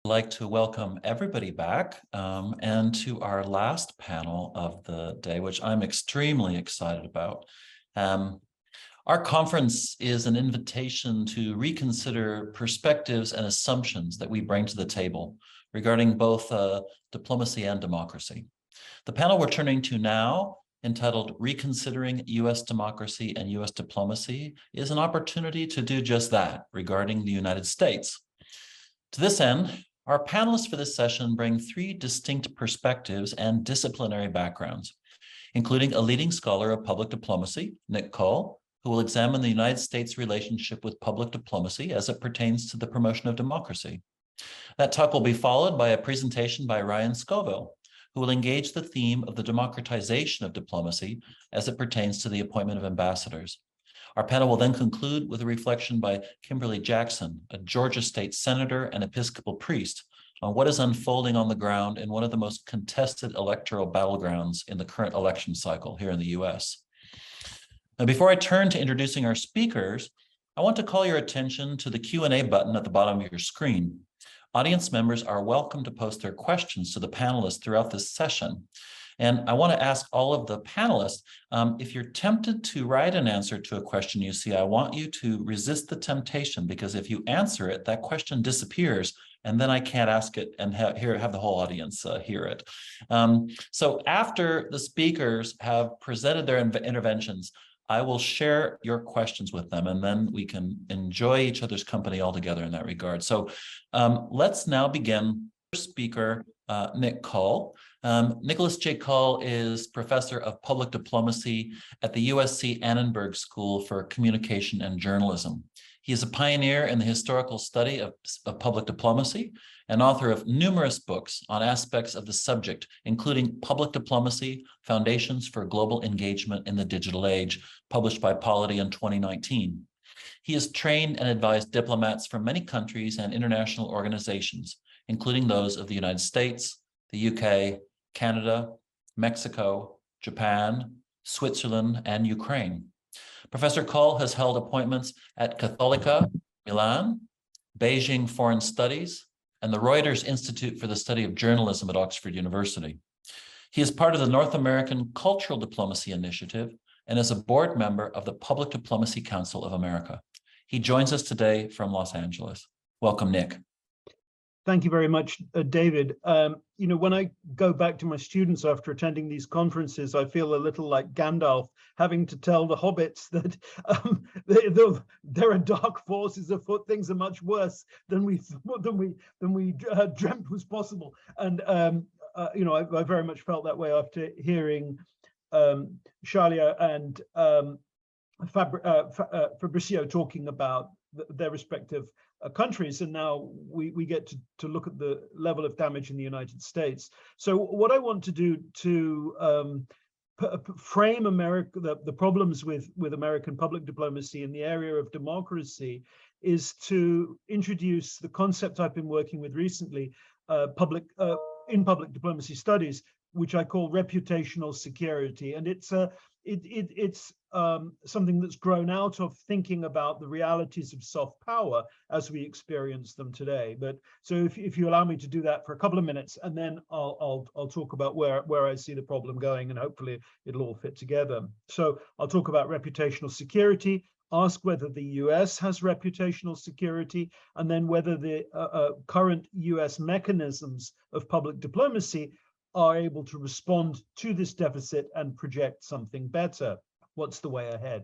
I'd like to welcome everybody back and to our last panel of the day, which I'm extremely excited about. Our conference is an invitation to reconsider perspectives and assumptions that we bring to the table regarding both diplomacy and democracy. The panel we're turning to now, entitled Reconsidering U.S. Democracy and U.S. Diplomacy, is an opportunity to do just that regarding the United States. To this end, our panelists for this session bring three distinct perspectives and disciplinary backgrounds, including a leading scholar of public diplomacy, Nick Cull, who will examine the United States' relationship with public diplomacy as it pertains to the promotion of democracy. That talk will be followed by a presentation by Ryan Scoville, who will engage the theme of the democratization of diplomacy as it pertains to the appointment of ambassadors. Our panel will then conclude with a reflection by Kimberly Jackson, a Georgia state senator and Episcopal priest, on what is unfolding on the ground in one of the most contested electoral battlegrounds in the current election cycle here in the US. Now, before I turn to introducing our speakers, I want to call your attention to the Q&A button at the bottom of your screen. Audience members are welcome to post their questions to the panelists throughout this session. And I want to ask all of the panelists, if you're tempted to write an answer to a question you see, I want you to resist the temptation, because if you answer it, that question disappears, and then I can't ask it and have the whole audience hear it. So after the speakers have presented their interventions, I will share your questions with them, and then we can enjoy each other's company all together in that regard. So let's now begin. First speaker, Nick Cull. Nicholas J. Cull is professor of public diplomacy at the USC Annenberg School for Communication and Journalism. He is a pioneer in the historical study of public diplomacy and author of numerous books on aspects of the subject, including Public Diplomacy, Foundations for Global Engagement in the Digital Age, published by Polity in 2019. He has trained and advised diplomats from many countries and international organizations, including those of the United States, the UK, Canada, Mexico, Japan, Switzerland, and Ukraine. Professor Cull has held appointments at Catholica, Milan, Beijing Foreign Studies, and the Reuters Institute for the Study of Journalism at Oxford University. He is part of the North American Cultural Diplomacy Initiative and is a board member of the Public Diplomacy Council of America. He joins us today from Los Angeles. Welcome, Nick. Thank you very much, David. When I go back to my students after attending these conferences, I feel a little like Gandalf having to tell the hobbits that there are dark forces afoot. Things are much worse than we dreamt was possible. And I very much felt that way after hearing Shalia and Fabricio talking about their respective countries, and now we get to look at the level of damage in the United States. So what I want to do to frame America, the problems with American public diplomacy in the area of democracy, is to introduce the concept I've been working with recently, in public diplomacy studies, which I call reputational security, and it's something that's grown out of thinking about the realities of soft power as we experience them today. But so if you allow me to do that for a couple of minutes, and then I'll talk about where I see the problem going, and hopefully it'll all fit together. So I'll talk about reputational security, ask whether the US has reputational security, and then whether the current US mechanisms of public diplomacy are able to respond to this deficit and project something better. What's the way ahead?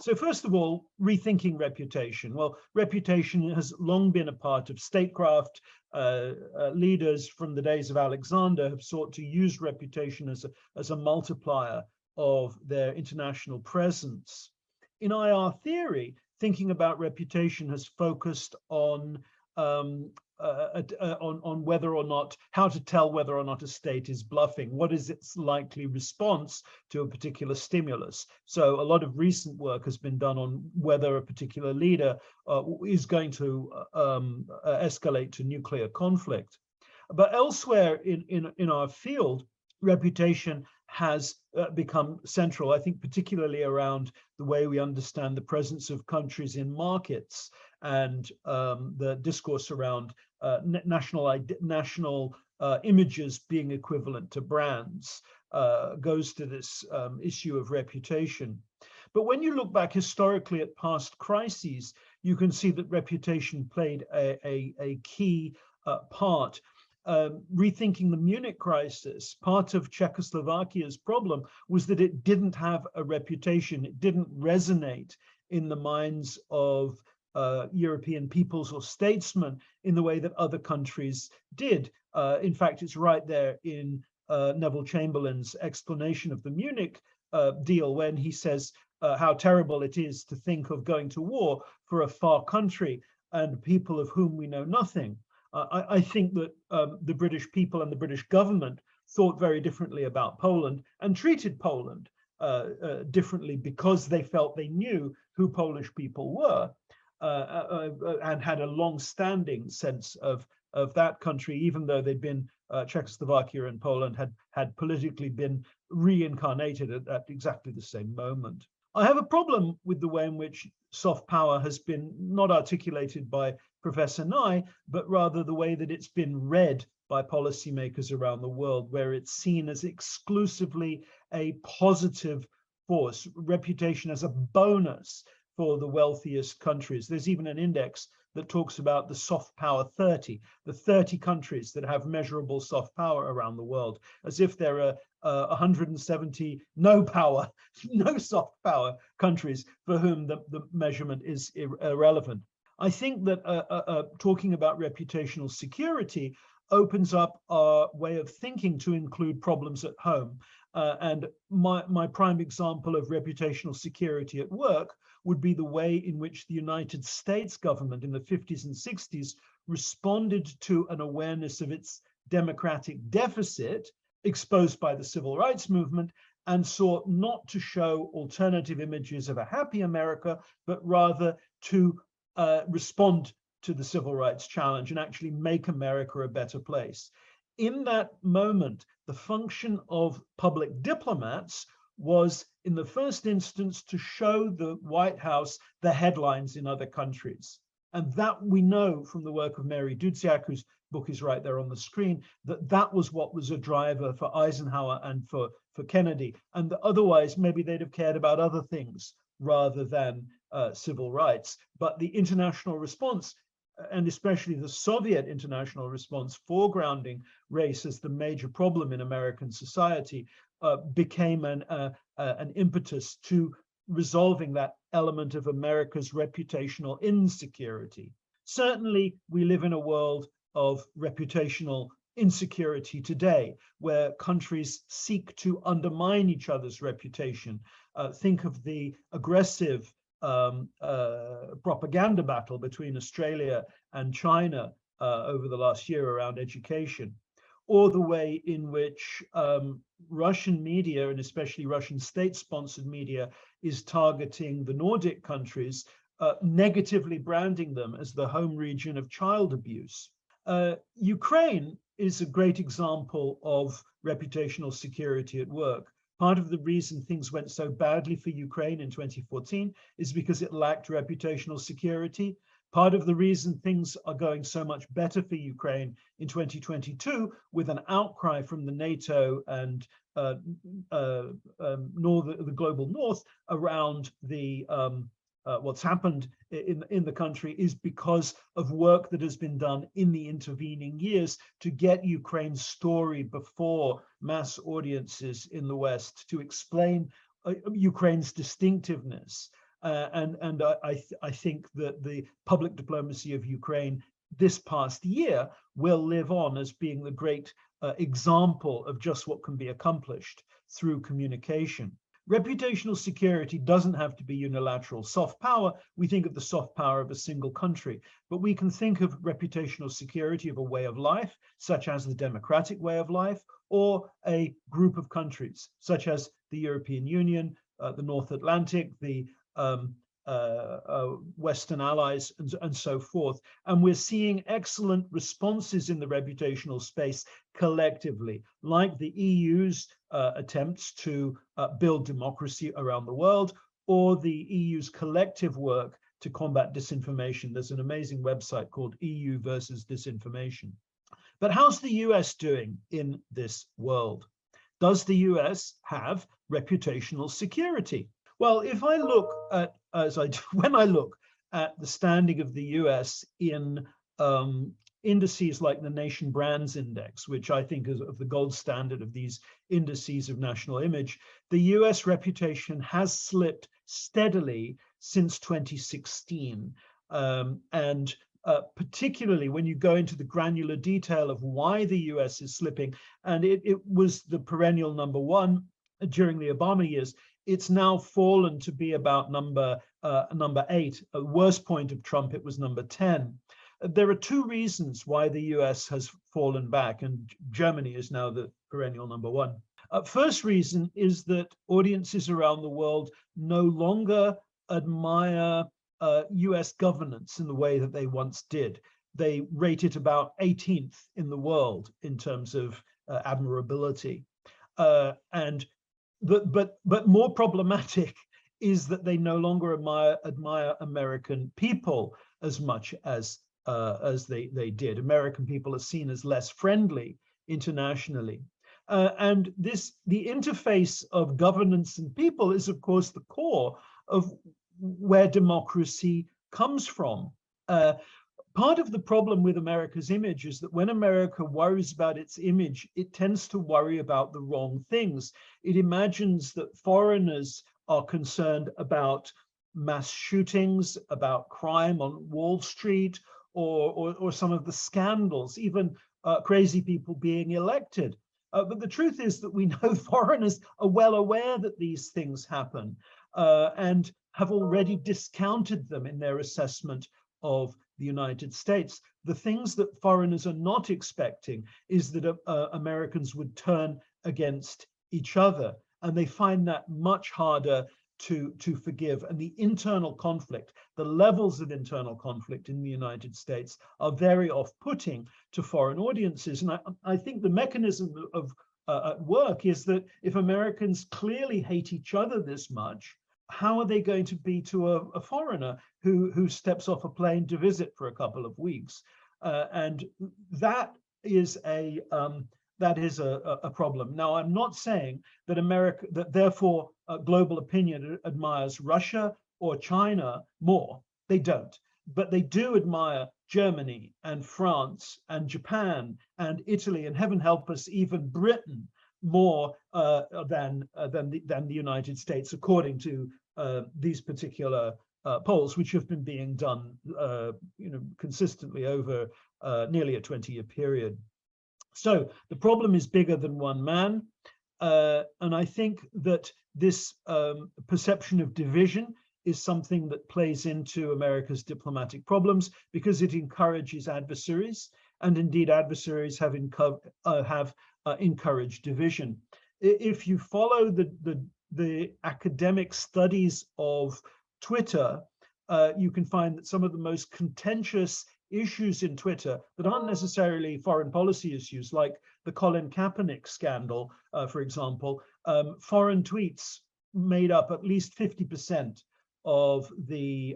So first of all, rethinking reputation. Well, reputation has long been a part of statecraft. Leaders from the days of Alexander have sought to use reputation as a multiplier of their international presence. In IR theory, thinking about reputation has focused on whether or not, how to tell whether or not a state is bluffing. What is its likely response to a particular stimulus? So a lot of recent work has been done on whether a particular leader is going to escalate to nuclear conflict. But elsewhere in our field, reputation has become central, I think, particularly around the way we understand the presence of countries in markets and the discourse around national images being equivalent to brands, goes to this issue of reputation. But when you look back historically at past crises, you can see that reputation played a key part. Rethinking the Munich crisis, part of Czechoslovakia's problem was that it didn't have a reputation. It didn't resonate in the minds of European peoples or statesmen in the way that other countries did. In fact, it's right there in Neville Chamberlain's explanation of the Munich deal when he says how terrible it is to think of going to war for a far country and people of whom we know nothing. I think that the British people and the British government thought very differently about Poland and treated Poland differently because they felt they knew who Polish people were and had a long-standing sense of that country, even though they'd been Czechoslovakia and Poland had politically been reincarnated at exactly the same moment. I have a problem with the way in which soft power has been not articulated by Professor Nye, but rather the way that it's been read by policymakers around the world, where it's seen as exclusively a positive force, reputation as a bonus for the wealthiest countries. There's even an index that talks about the soft power 30, the 30 countries that have measurable soft power around the world, as if there are 170 no power, no soft power countries for whom the measurement is irrelevant. I think that talking about reputational security opens up our way of thinking to include problems at home. And my prime example of reputational security at work would be the way in which the United States government in the 50s and 60s responded to an awareness of its democratic deficit exposed by the civil rights movement and sought not to show alternative images of a happy America, but rather to respond to the civil rights challenge and actually make America a better place. In that moment, the function of public diplomats was, in the first instance, to show the White House the headlines in other countries. And that we know from the work of Mary Dudziak, whose book is right there on the screen, that was what was a driver for Eisenhower and for Kennedy. And otherwise, maybe they'd have cared about other things rather than civil rights. But the international response, and especially the Soviet international response, foregrounding race as the major problem in American society, became an impetus to resolving that element of America's reputational insecurity. Certainly, we live in a world of reputational insecurity today, where countries seek to undermine each other's reputation. Think of the aggressive propaganda battle between Australia and China over the last year around education, or the way in which Russian media, and especially Russian state-sponsored media, is targeting the Nordic countries, negatively branding them as the home region of child abuse. Ukraine is a great example of reputational security at work. Part of the reason things went so badly for Ukraine in 2014 is because it lacked reputational security. Part of the reason things are going so much better for Ukraine in 2022, with an outcry from the NATO and the global North around the what's happened in the country, is because of work that has been done in the intervening years to get Ukraine's story before mass audiences in the West, to explain Ukraine's distinctiveness. And I think that the public diplomacy of Ukraine this past year will live on as being the great example of just what can be accomplished through communication. Reputational security doesn't have to be unilateral soft power. We think of the soft power of a single country, but we can think of reputational security of a way of life, such as the democratic way of life, or a group of countries, such as the European Union, the North Atlantic, the Western allies, and so forth. And we're seeing excellent responses in the reputational space collectively, like the EU's attempts to build democracy around the world, or the EU's collective work to combat disinformation. There's an amazing website called EU versus Disinformation. But how's the US doing in this world? Does the US have reputational security? Well, if I look at, when I look at the standing of the US in indices like the Nation Brands Index, which I think is of the gold standard of these indices of national image, the US reputation has slipped steadily since 2016. Particularly when you go into the granular detail of why the US is slipping, and it was the perennial number one during the Obama years, it's now fallen to be about number 8. At the worst point of Trump, it was number 10. There are two reasons why the US has fallen back, and Germany is now the perennial number 1. First reason is that audiences around the world no longer admire US governance in the way that they once did. They rate it about 18th in the world in terms of admirability. But more problematic is that they no longer admire American people as much as they did. American people are seen as less friendly internationally. And the interface of governance and people is, of course, the core of where democracy comes from. Part of the problem with America's image is that when America worries about its image, it tends to worry about the wrong things. It imagines that foreigners are concerned about mass shootings, about crime on Wall Street, or some of the scandals, even crazy people being elected. But the truth is that we know foreigners are well aware that these things happen and have already discounted them in their assessment of the United States. The things that foreigners are not expecting is that Americans would turn against each other, and they find that much harder to forgive. And the internal conflict, the levels of internal conflict in the United States are very off-putting to foreign audiences. And I think the mechanism of at work is that if Americans clearly hate each other this much, how are they going to be to a foreigner who steps off a plane to visit for a couple of weeks? And that is a problem. Now, I'm not saying that therefore global opinion admires Russia or China more. They don't, but they do admire Germany and France and Japan and Italy, and heaven help us, even Britain more than the United States, according to these particular polls, which have been being done consistently over nearly a 20-year period. So the problem is bigger than one man. And I think that this perception of division is something that plays into America's diplomatic problems, because it encourages adversaries, and indeed adversaries have encouraged division. If you follow the academic studies of Twitter, you can find that some of the most contentious issues in Twitter that aren't necessarily foreign policy issues, like the Colin Kaepernick scandal, for example, foreign tweets made up at least 50% of the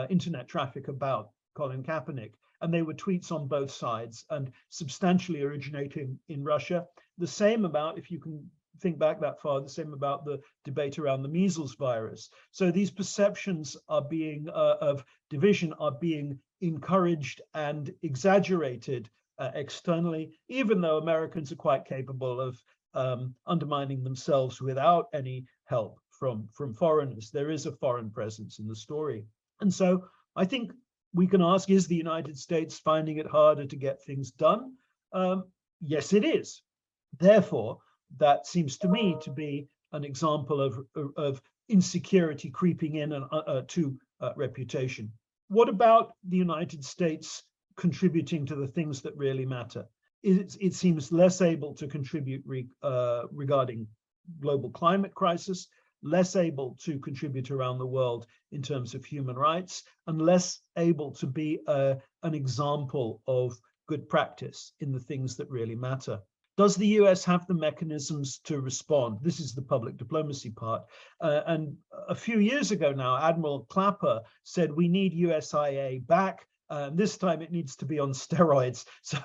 internet traffic about Colin Kaepernick. And they were tweets on both sides and substantially originating in Russia. The same about, if you can think back that far, the same about the debate around the measles virus. So these perceptions of division are being encouraged and exaggerated externally, even though Americans are quite capable of undermining themselves without any help from foreigners. There is a foreign presence in the story. And so I think we can ask, is the United States finding it harder to get things done? Yes, it is. Therefore, that seems to me to be an example of insecurity creeping in to reputation. What about the United States contributing to the things that really matter? It seems less able to contribute regarding global climate crisis, less able to contribute around the world in terms of human rights, and less able to be an example of good practice in the things that really matter. Does the US have the mechanisms to respond? This is the public diplomacy part. And a few years ago now, Admiral Clapper said we need USIA back. This time it needs to be on steroids. So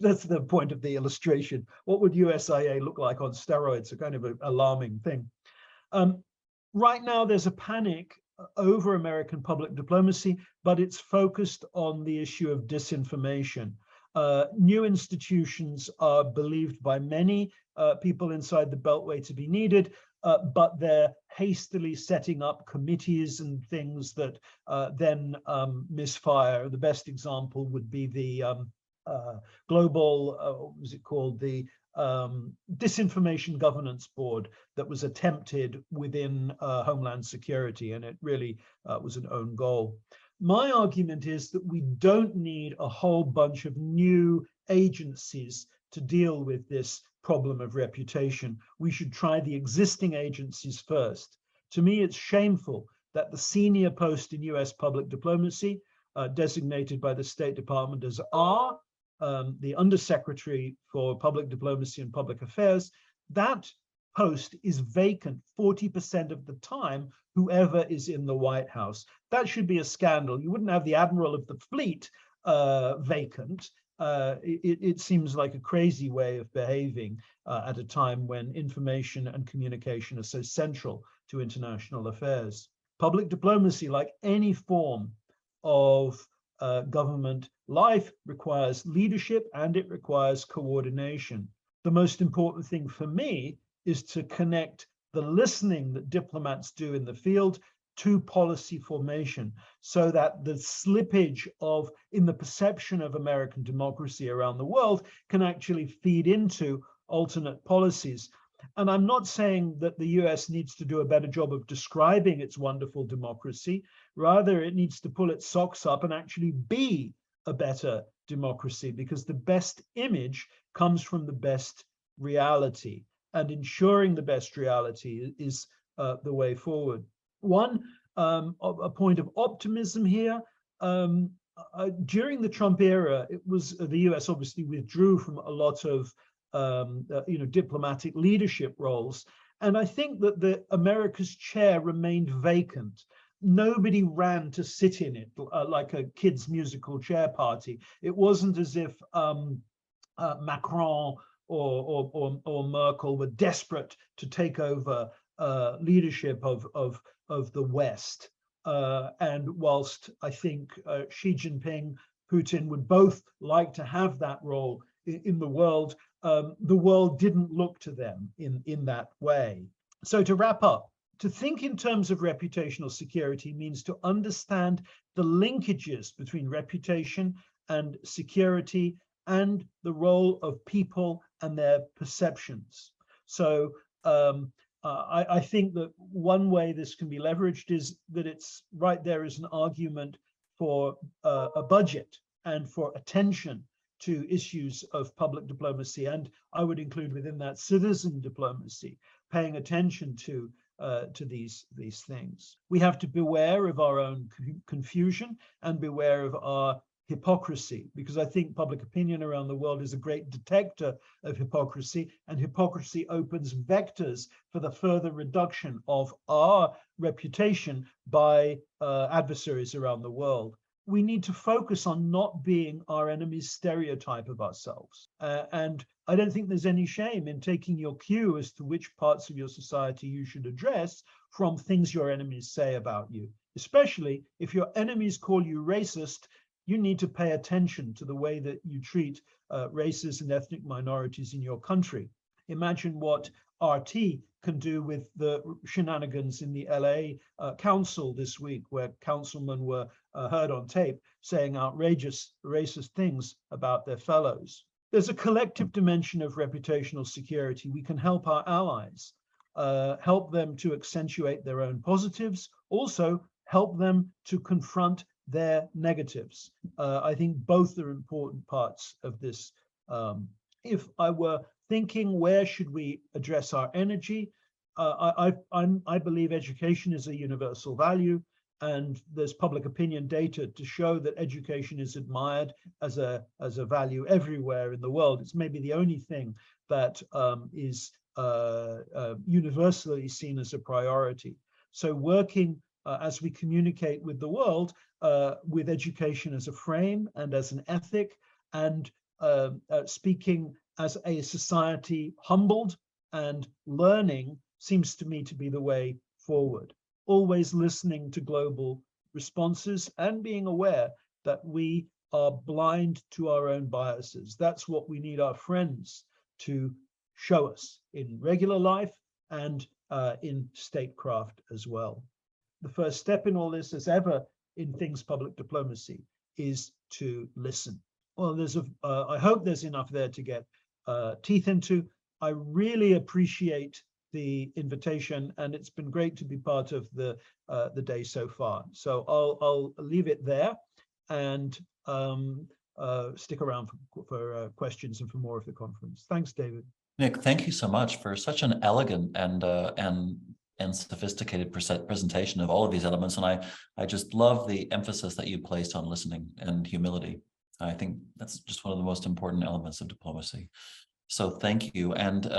that's the point of the illustration. What would USIA look like on steroids? A kind of an alarming thing. Right now, there's a panic over American public diplomacy, but it's focused on the issue of disinformation. New institutions are believed by many people inside the Beltway to be needed, but they're hastily setting up committees and things that then misfire. The best example would be the global, what was it called? The Disinformation Governance Board that was attempted within Homeland Security, and it really was an own goal. My argument is that we don't need a whole bunch of new agencies to deal with this problem of reputation. We should try the existing agencies first. To me, it's shameful that the senior post in US public diplomacy, designated by the State Department as R, the Undersecretary for Public Diplomacy and Public Affairs, that post is vacant 40% of the time, whoever is in the White House. That should be a scandal. You wouldn't have the Admiral of the Fleet vacant. It seems like a crazy way of behaving at a time when information and communication are so central to international affairs. Public diplomacy, like any form of government life, requires leadership and it requires coordination. The most important thing for me is to connect the listening that diplomats do in the field to policy formation, so that the slippage in the perception of American democracy around the world can actually feed into alternate policies. And I'm not saying that the US needs to do a better job of describing its wonderful democracy. Rather, it needs to pull its socks up and actually be a better democracy, because the best image comes from the best reality. And ensuring the best reality is the way forward. One, a point of optimism here. During the Trump era, it was the US obviously withdrew from a lot of diplomatic leadership roles, and I think that America's chair remained vacant. Nobody ran to sit in it like a kids' musical chair party. It wasn't as if Macron or Merkel were desperate to take over leadership of the West. And whilst I think Xi Jinping, Putin would both like to have that role in the world didn't look to them in that way. So to wrap up, to think in terms of reputational security means to understand the linkages between reputation and security and the role of people and their perceptions. So I think that one way this can be leveraged is that it's right there is an argument for a budget and for attention to issues of public diplomacy. And I would include within that citizen diplomacy, paying attention to these things. We have to beware of our own confusion and beware of our hypocrisy, because I think public opinion around the world is a great detector of hypocrisy, and hypocrisy opens vectors for the further reduction of our reputation by adversaries around the world. We need to focus on not being our enemy's stereotype of ourselves. And I don't think there's any shame in taking your cue as to which parts of your society you should address from things your enemies say about you. Especially if your enemies call you racist, you need to pay attention to the way that you treat races and ethnic minorities in your country. Imagine what RT can do with the shenanigans in the LA council this week, where councilmen were heard on tape saying outrageous racist things about their fellows. There's a collective dimension of reputational security. We can help our allies, help them to accentuate their own positives, also help them to confront their negatives. I think both are important parts of this. If I were thinking, where should we address our energy? I believe education is a universal value. and there's public opinion data to show that education is admired as a value everywhere in the world. It's maybe the only thing that is universally seen as a priority. So working as we communicate with the world, with education as a frame and as an ethic, and speaking as a society humbled and learning, seems to me to be the way forward. Always listening to global responses and being aware that we are blind to our own biases. That's what we need our friends to show us in regular life and in statecraft as well. The first step in all this, as ever in things public diplomacy, is to listen. Well, I hope there's enough there to get teeth into. I really appreciate the invitation, and it's been great to be part of the day so far. So I'll leave it there and stick around for questions and for more of the conference. Thanks, David. Nick, thank you so much for such an elegant and sophisticated presentation of all of these elements. And I just love the emphasis that you placed on listening and humility. I think that's just one of the most important elements of diplomacy. So thank you. And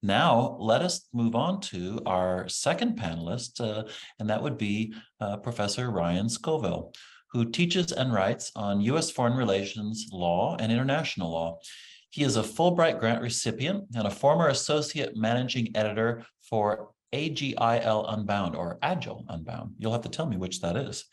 now let us move on to our second panelist, and that would be Professor Ryan Scoville, who teaches and writes on U.S. foreign relations law and international law. He is a Fulbright grant recipient and a former associate managing editor for AGIL Unbound, or Agile Unbound. You'll have to tell me which that is.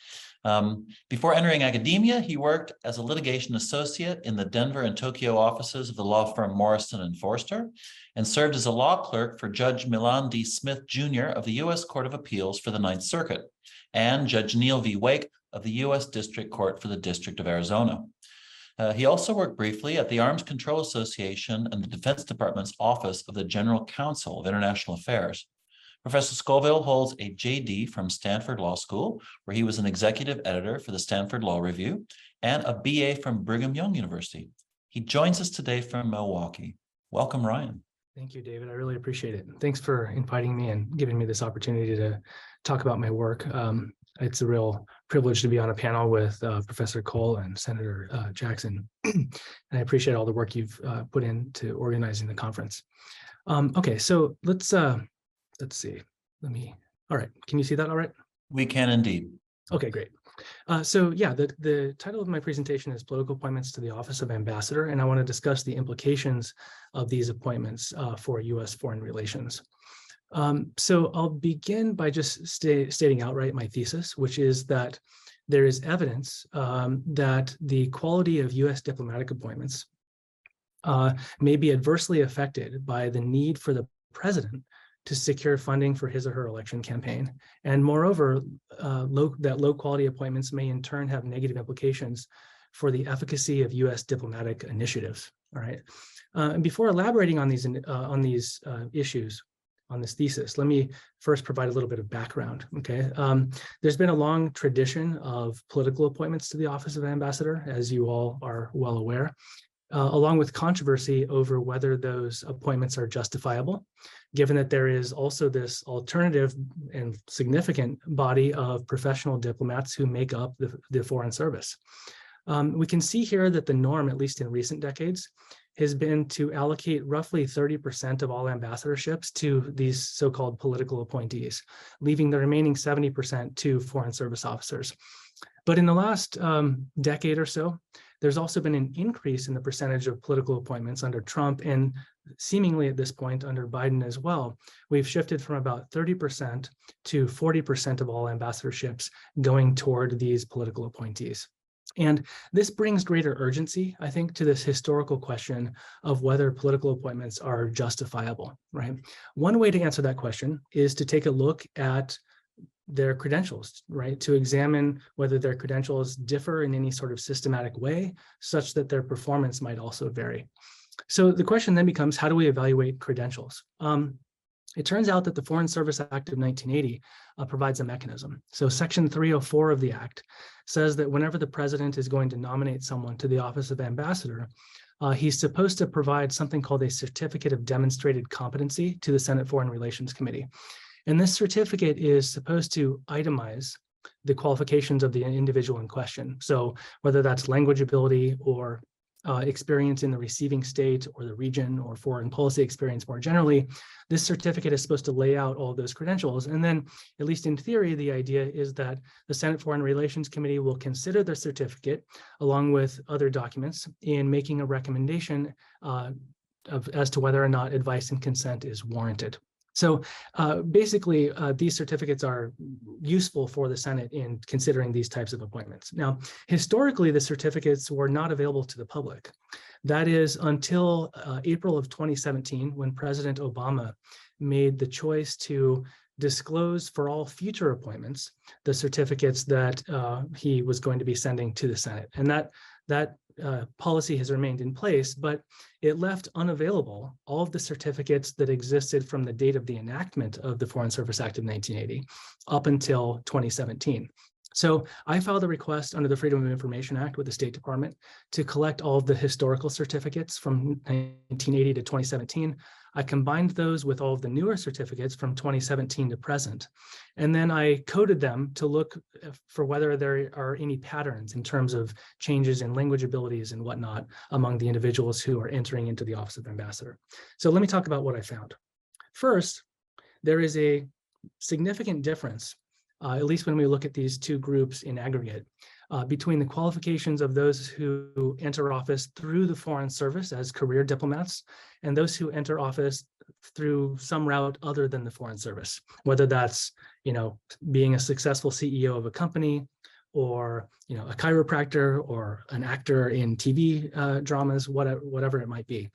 Before entering academia, he worked as a litigation associate in the Denver and Tokyo offices of the law firm Morrison and Forster, and served as a law clerk for Judge Milan D. Smith Jr. of the U.S. Court of Appeals for the Ninth Circuit, and Judge Neil V. Wake of the U.S. District Court for the District of Arizona. He also worked briefly at the Arms Control Association and the Defense Department's Office of the General Counsel of International Affairs. Professor Scoville holds a JD from Stanford Law School, where he was an executive editor for the Stanford Law Review, and a BA from Brigham Young University. He joins us today from Milwaukee. Welcome, Ryan. Thank you, David. I really appreciate it. Thanks for inviting me and giving me this opportunity to talk about my work. It's a real privilege to be on a panel with Professor Cull and Senator Jackson. And I appreciate all the work you've put into organizing the conference. Okay, so let's see. All right. Can you see that all right? We can indeed. Okay, great. So yeah, the title of my presentation is Political Appointments to the Office of Ambassador, and I want to discuss the implications of these appointments for U.S. foreign relations. So I'll begin by just stating outright my thesis, which is that there is evidence that the quality of U.S. diplomatic appointments may be adversely affected by the need for the president to secure funding for his or her election campaign. And moreover, low quality appointments may in turn have negative implications for the efficacy of U.S. diplomatic initiatives. All right. And before elaborating on these issues, on this thesis, let me first provide a little bit of background. Okay. There's been a long tradition of political appointments to the Office of Ambassador, as you all are well aware, along with controversy over whether those appointments are justifiable, given that there is also this alternative and significant body of professional diplomats who make up the Foreign Service. We can see here that the norm, at least in recent decades, has been to allocate roughly 30% of all ambassadorships to these so-called political appointees, leaving the remaining 70% to Foreign Service officers. But in the last decade or so, there's also been an increase in the percentage of political appointments under Trump, and seemingly at this point under Biden as well. We've shifted from about 30% to 40% of all ambassadorships going toward these political appointees. And this brings greater urgency, I think, to this historical question of whether political appointments are justifiable, right? One way to answer that question is to take a look at their credentials, right? To examine whether their credentials differ in any sort of systematic way, such that their performance might also vary. So the question then becomes, how do we evaluate credentials? It turns out that the Foreign Service Act of 1980 provides a mechanism. So Section 304 of the Act says that whenever the president is going to nominate someone to the office of ambassador, he's supposed to provide something called a certificate of demonstrated competency to the Senate Foreign Relations Committee. And this certificate is supposed to itemize the qualifications of the individual in question. So whether that's language ability or experience in the receiving state or the region or foreign policy experience more generally, this certificate is supposed to lay out all those credentials. And then, at least in theory, the idea is that the Senate Foreign Relations Committee will consider the certificate along with other documents in making a recommendation as to whether or not advice and consent is warranted. So basically, these certificates are useful for the Senate in considering these types of appointments. Now, historically, the certificates were not available to the public. That is until April of 2017, when President Obama made the choice to disclose for all future appointments the certificates that he was going to be sending to the Senate. And that policy has remained in place, but it left unavailable all of the certificates that existed from the date of the enactment of the Foreign Service Act of 1980 up until 2017. So I filed a request under the Freedom of Information Act with the State Department to collect all of the historical certificates from 1980 to 2017. I combined those with all of the newer certificates from 2017 to present. And then I coded them to look for whether there are any patterns in terms of changes in language abilities and whatnot among the individuals who are entering into the office of ambassador. So let me talk about what I found. First, there is a significant difference, at least when we look at these two groups in aggregate, between the qualifications of those who enter office through the Foreign Service as career diplomats and those who enter office through some route other than the Foreign Service, whether that's, being a successful CEO of a company or, a chiropractor or an actor in TV dramas, whatever it might be.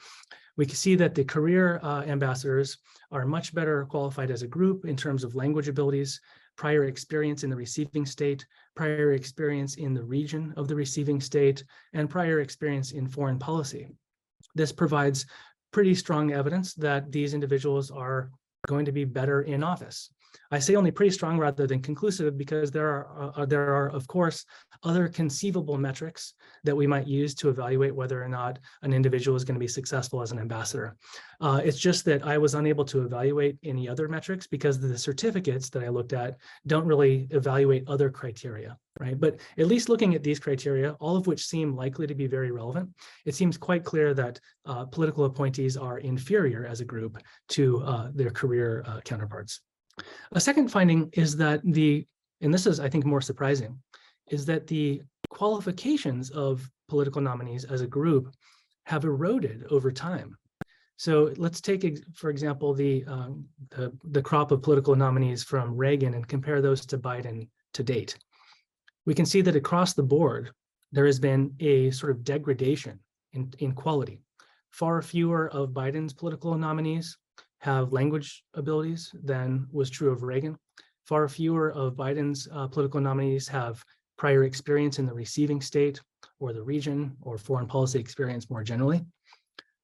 We can see that the career ambassadors are much better qualified as a group in terms of language abilities, prior experience in the receiving state, prior experience in the region of the receiving state, and prior experience in foreign policy. This provides pretty strong evidence that these individuals are going to be better in office. I say only pretty strong rather than conclusive because there are, of course, other conceivable metrics that we might use to evaluate whether or not an individual is going to be successful as an ambassador. It's just that I was unable to evaluate any other metrics because the certificates that I looked at don't really evaluate other criteria, right? But at least looking at these criteria, all of which seem likely to be very relevant, it seems quite clear that political appointees are inferior as a group to their career counterparts. A second finding is that and this is, I think, more surprising, is that the qualifications of political nominees as a group have eroded over time. So let's take, for example, the crop of political nominees from Reagan and compare those to Biden to date. We can see that across the board, there has been a sort of degradation in quality. Far fewer of Biden's political nominees have language abilities than was true of Reagan. Far fewer of Biden's political nominees have prior experience in the receiving state or the region or foreign policy experience more generally.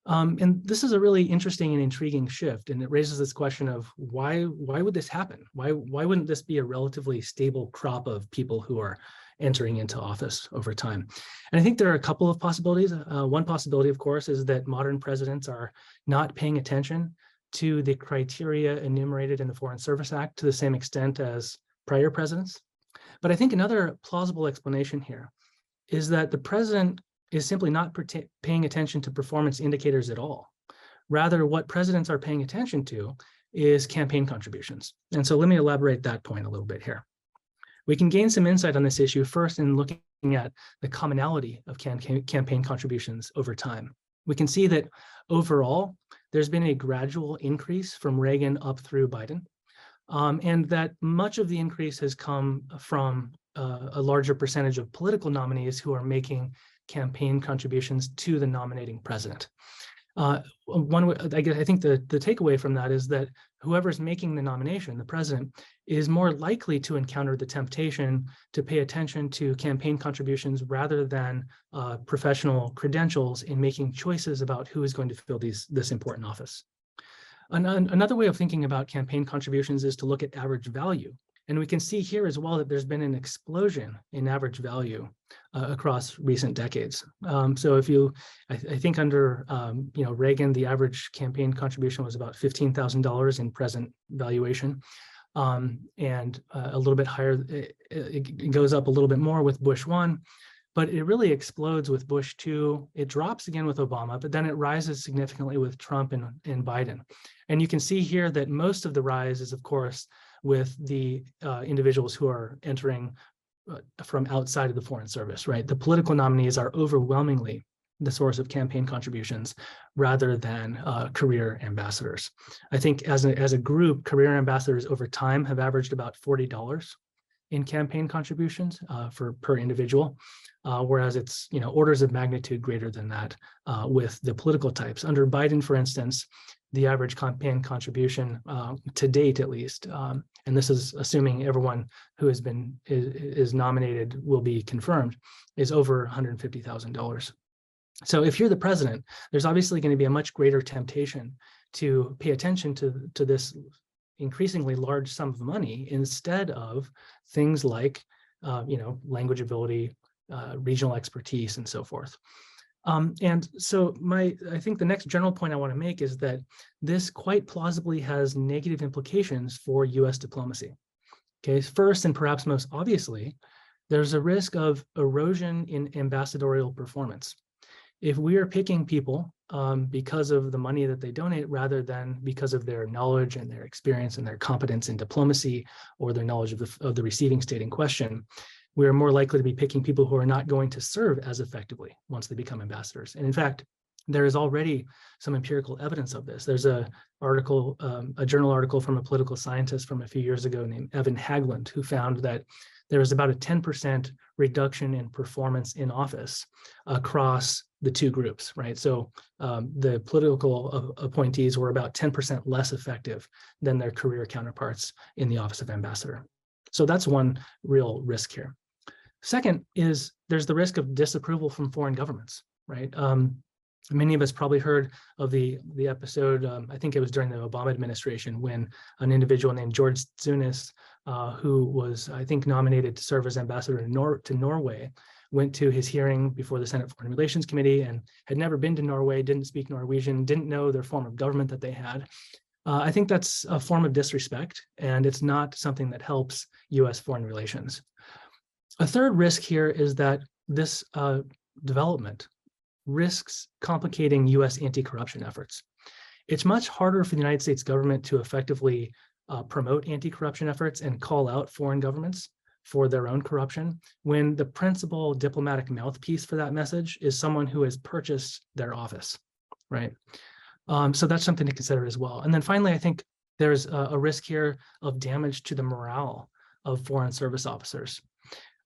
And this is a really interesting and intriguing shift, and it raises this question of why would this happen? Why wouldn't this be a relatively stable crop of people who are entering into office over time? And I think there are a couple of possibilities. One possibility, of course, is that modern presidents are not paying attention to the criteria enumerated in the Foreign Service Act to the same extent as prior presidents. But I think another plausible explanation here is that the president is simply not paying attention to performance indicators at all. Rather, what presidents are paying attention to is campaign contributions. And so let me elaborate that point a little bit here. We can gain some insight on this issue first in looking at the commonality of campaign contributions over time. We can see that overall, there's been a gradual increase from Reagan up through Biden, and that much of the increase has come from a larger percentage of political nominees who are making campaign contributions to the nominating president. I think the takeaway from that is that whoever's making the nomination, the president, is more likely to encounter the temptation to pay attention to campaign contributions rather than professional credentials in making choices about who is going to fill this important office. Another way of thinking about campaign contributions is to look at average value. And we can see here as well that there's been an explosion in average value across recent decades. So if I think under Reagan, the average campaign contribution was about $15,000 in present valuation. and a little bit higher. It goes up a little bit more with Bush 1, but it really explodes with Bush 2. It drops again with Obama, but then it rises significantly with Trump and Biden. And you can see here that most of the rise is, of course, with the individuals who are entering from outside of the Foreign Service, right? The political nominees are overwhelmingly the source of campaign contributions rather than career ambassadors. I think as a group, career ambassadors over time have averaged about $40 in campaign contributions per individual, whereas it's orders of magnitude greater than that with the political types. Under Biden, for instance, the average campaign contribution to date, at least, and this is assuming everyone who has been is nominated will be confirmed, is over $150,000. So if you're the president, there's obviously going to be a much greater temptation to pay attention to this increasingly large sum of money instead of things like, language ability, regional expertise, and so forth. And so I think the next general point I want to make is that this quite plausibly has negative implications for U.S. diplomacy. Okay, first and perhaps most obviously, there's a risk of erosion in ambassadorial performance. If we are picking people because of the money that they donate rather than because of their knowledge and their experience and their competence in diplomacy or their knowledge of the receiving state in question, we are more likely to be picking people who are not going to serve as effectively once they become ambassadors. And in fact, there is already some empirical evidence of this. There's a journal article from a political scientist from a few years ago named Evan Haglund, who found that there was about a 10% reduction in performance in office across the two groups, right? So the political appointees were about 10% less effective than their career counterparts in the office of ambassador. So that's one real risk here. Second is there's the risk of disapproval from foreign governments, right? Many of us probably heard of the episode, I think it was during the Obama administration, when an individual named George Zunis, who was, I think, nominated to serve as ambassador to Norway, went to his hearing before the Senate Foreign Relations Committee and had never been to Norway, didn't speak Norwegian, didn't know their form of government that they had. I think that's a form of disrespect, and it's not something that helps U.S. foreign relations. A third risk here is that this development risks complicating U.S. anti-corruption efforts. It's much harder for the United States government to effectively promote anti-corruption efforts and call out foreign governments for their own corruption when the principal diplomatic mouthpiece for that message is someone who has purchased their office, right? So that's something to consider as well. And then finally, I think there's a risk here of damage to the morale of foreign service officers.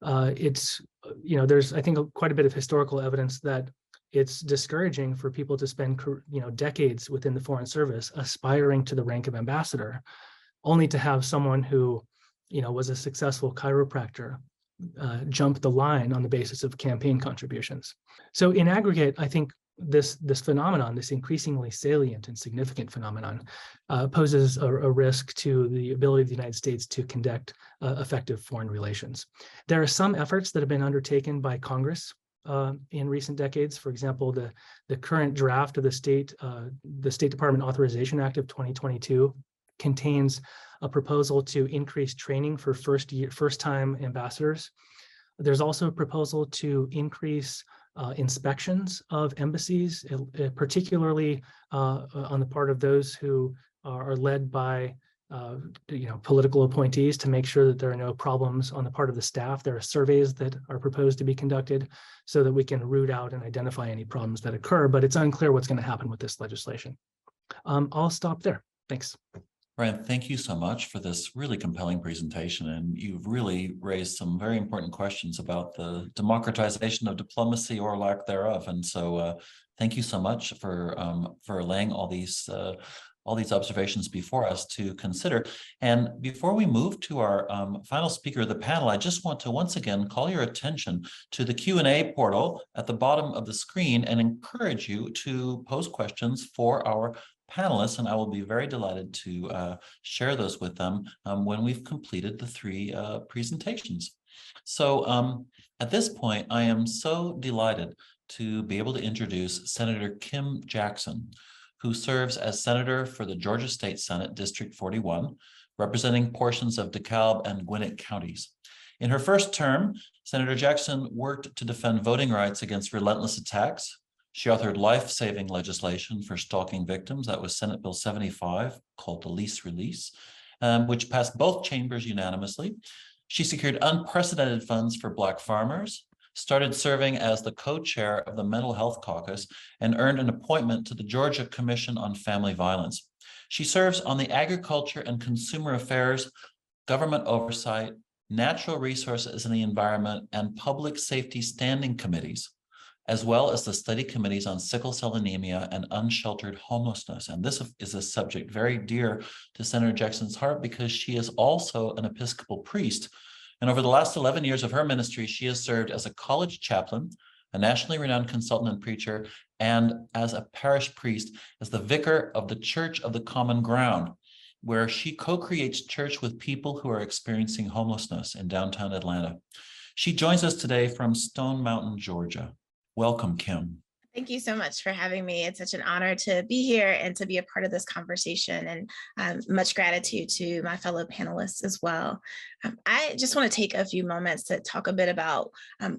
There's, I think, quite a bit of historical evidence that it's discouraging for people to spend, decades within the foreign service aspiring to the rank of ambassador, only to have someone who, was a successful chiropractor jump the line on the basis of campaign contributions. So in aggregate, I think this phenomenon, this increasingly salient and significant phenomenon, poses a risk to the ability of the United States to conduct effective foreign relations. There are some efforts that have been undertaken by Congress in recent decades. For example, the current draft of the State Department Authorization Act of 2022 contains a proposal to increase training for first-time ambassadors. There's also a proposal to increase inspections of embassies, particularly on the part of those who are led by political appointees, to make sure that there are no problems on the part of the staff. There are surveys that are proposed to be conducted so that we can root out and identify any problems that occur, but it's unclear what's going to happen with this legislation. I'll stop there. Thanks. Brian, thank you so much for this really compelling presentation. And you've really raised some very important questions about the democratization of diplomacy or lack thereof. And so thank you so much for laying all these observations before us to consider. And before we move to our final speaker of the panel, I just want to once again call your attention to the Q&A portal at the bottom of the screen and encourage you to pose questions for our panelists, and I will be very delighted to share those with them when we've completed the three presentations. So at this point, I am so delighted to be able to introduce Senator Kim Jackson, who serves as Senator for the Georgia State Senate, District 41, representing portions of DeKalb and Gwinnett counties. In her first term, Senator Jackson worked to defend voting rights against relentless attacks. She authored life-saving legislation for stalking victims. That was Senate Bill 75, called the Lease Release, which passed both chambers unanimously. She secured unprecedented funds for Black farmers, started serving as the co-chair of the Mental Health Caucus, and earned an appointment to the Georgia Commission on Family Violence. She serves on the Agriculture and Consumer Affairs, Government Oversight, Natural Resources and the Environment, and Public Safety Standing Committees, as well as the study committees on sickle cell anemia and unsheltered homelessness. And this is a subject very dear to Senator Jackson's heart because she is also an Episcopal priest. And over the last 11 years of her ministry, she has served as a college chaplain, a nationally renowned consultant and preacher, and as a parish priest, as the vicar of the Church of the Common Ground, where she co-creates church with people who are experiencing homelessness in downtown Atlanta. She joins us today from Stone Mountain, Georgia. Welcome, Kim. Thank you so much for having me. It's such an honor to be here and to be a part of this conversation, and much gratitude to my fellow panelists as well. I just want to take a few moments to talk a bit about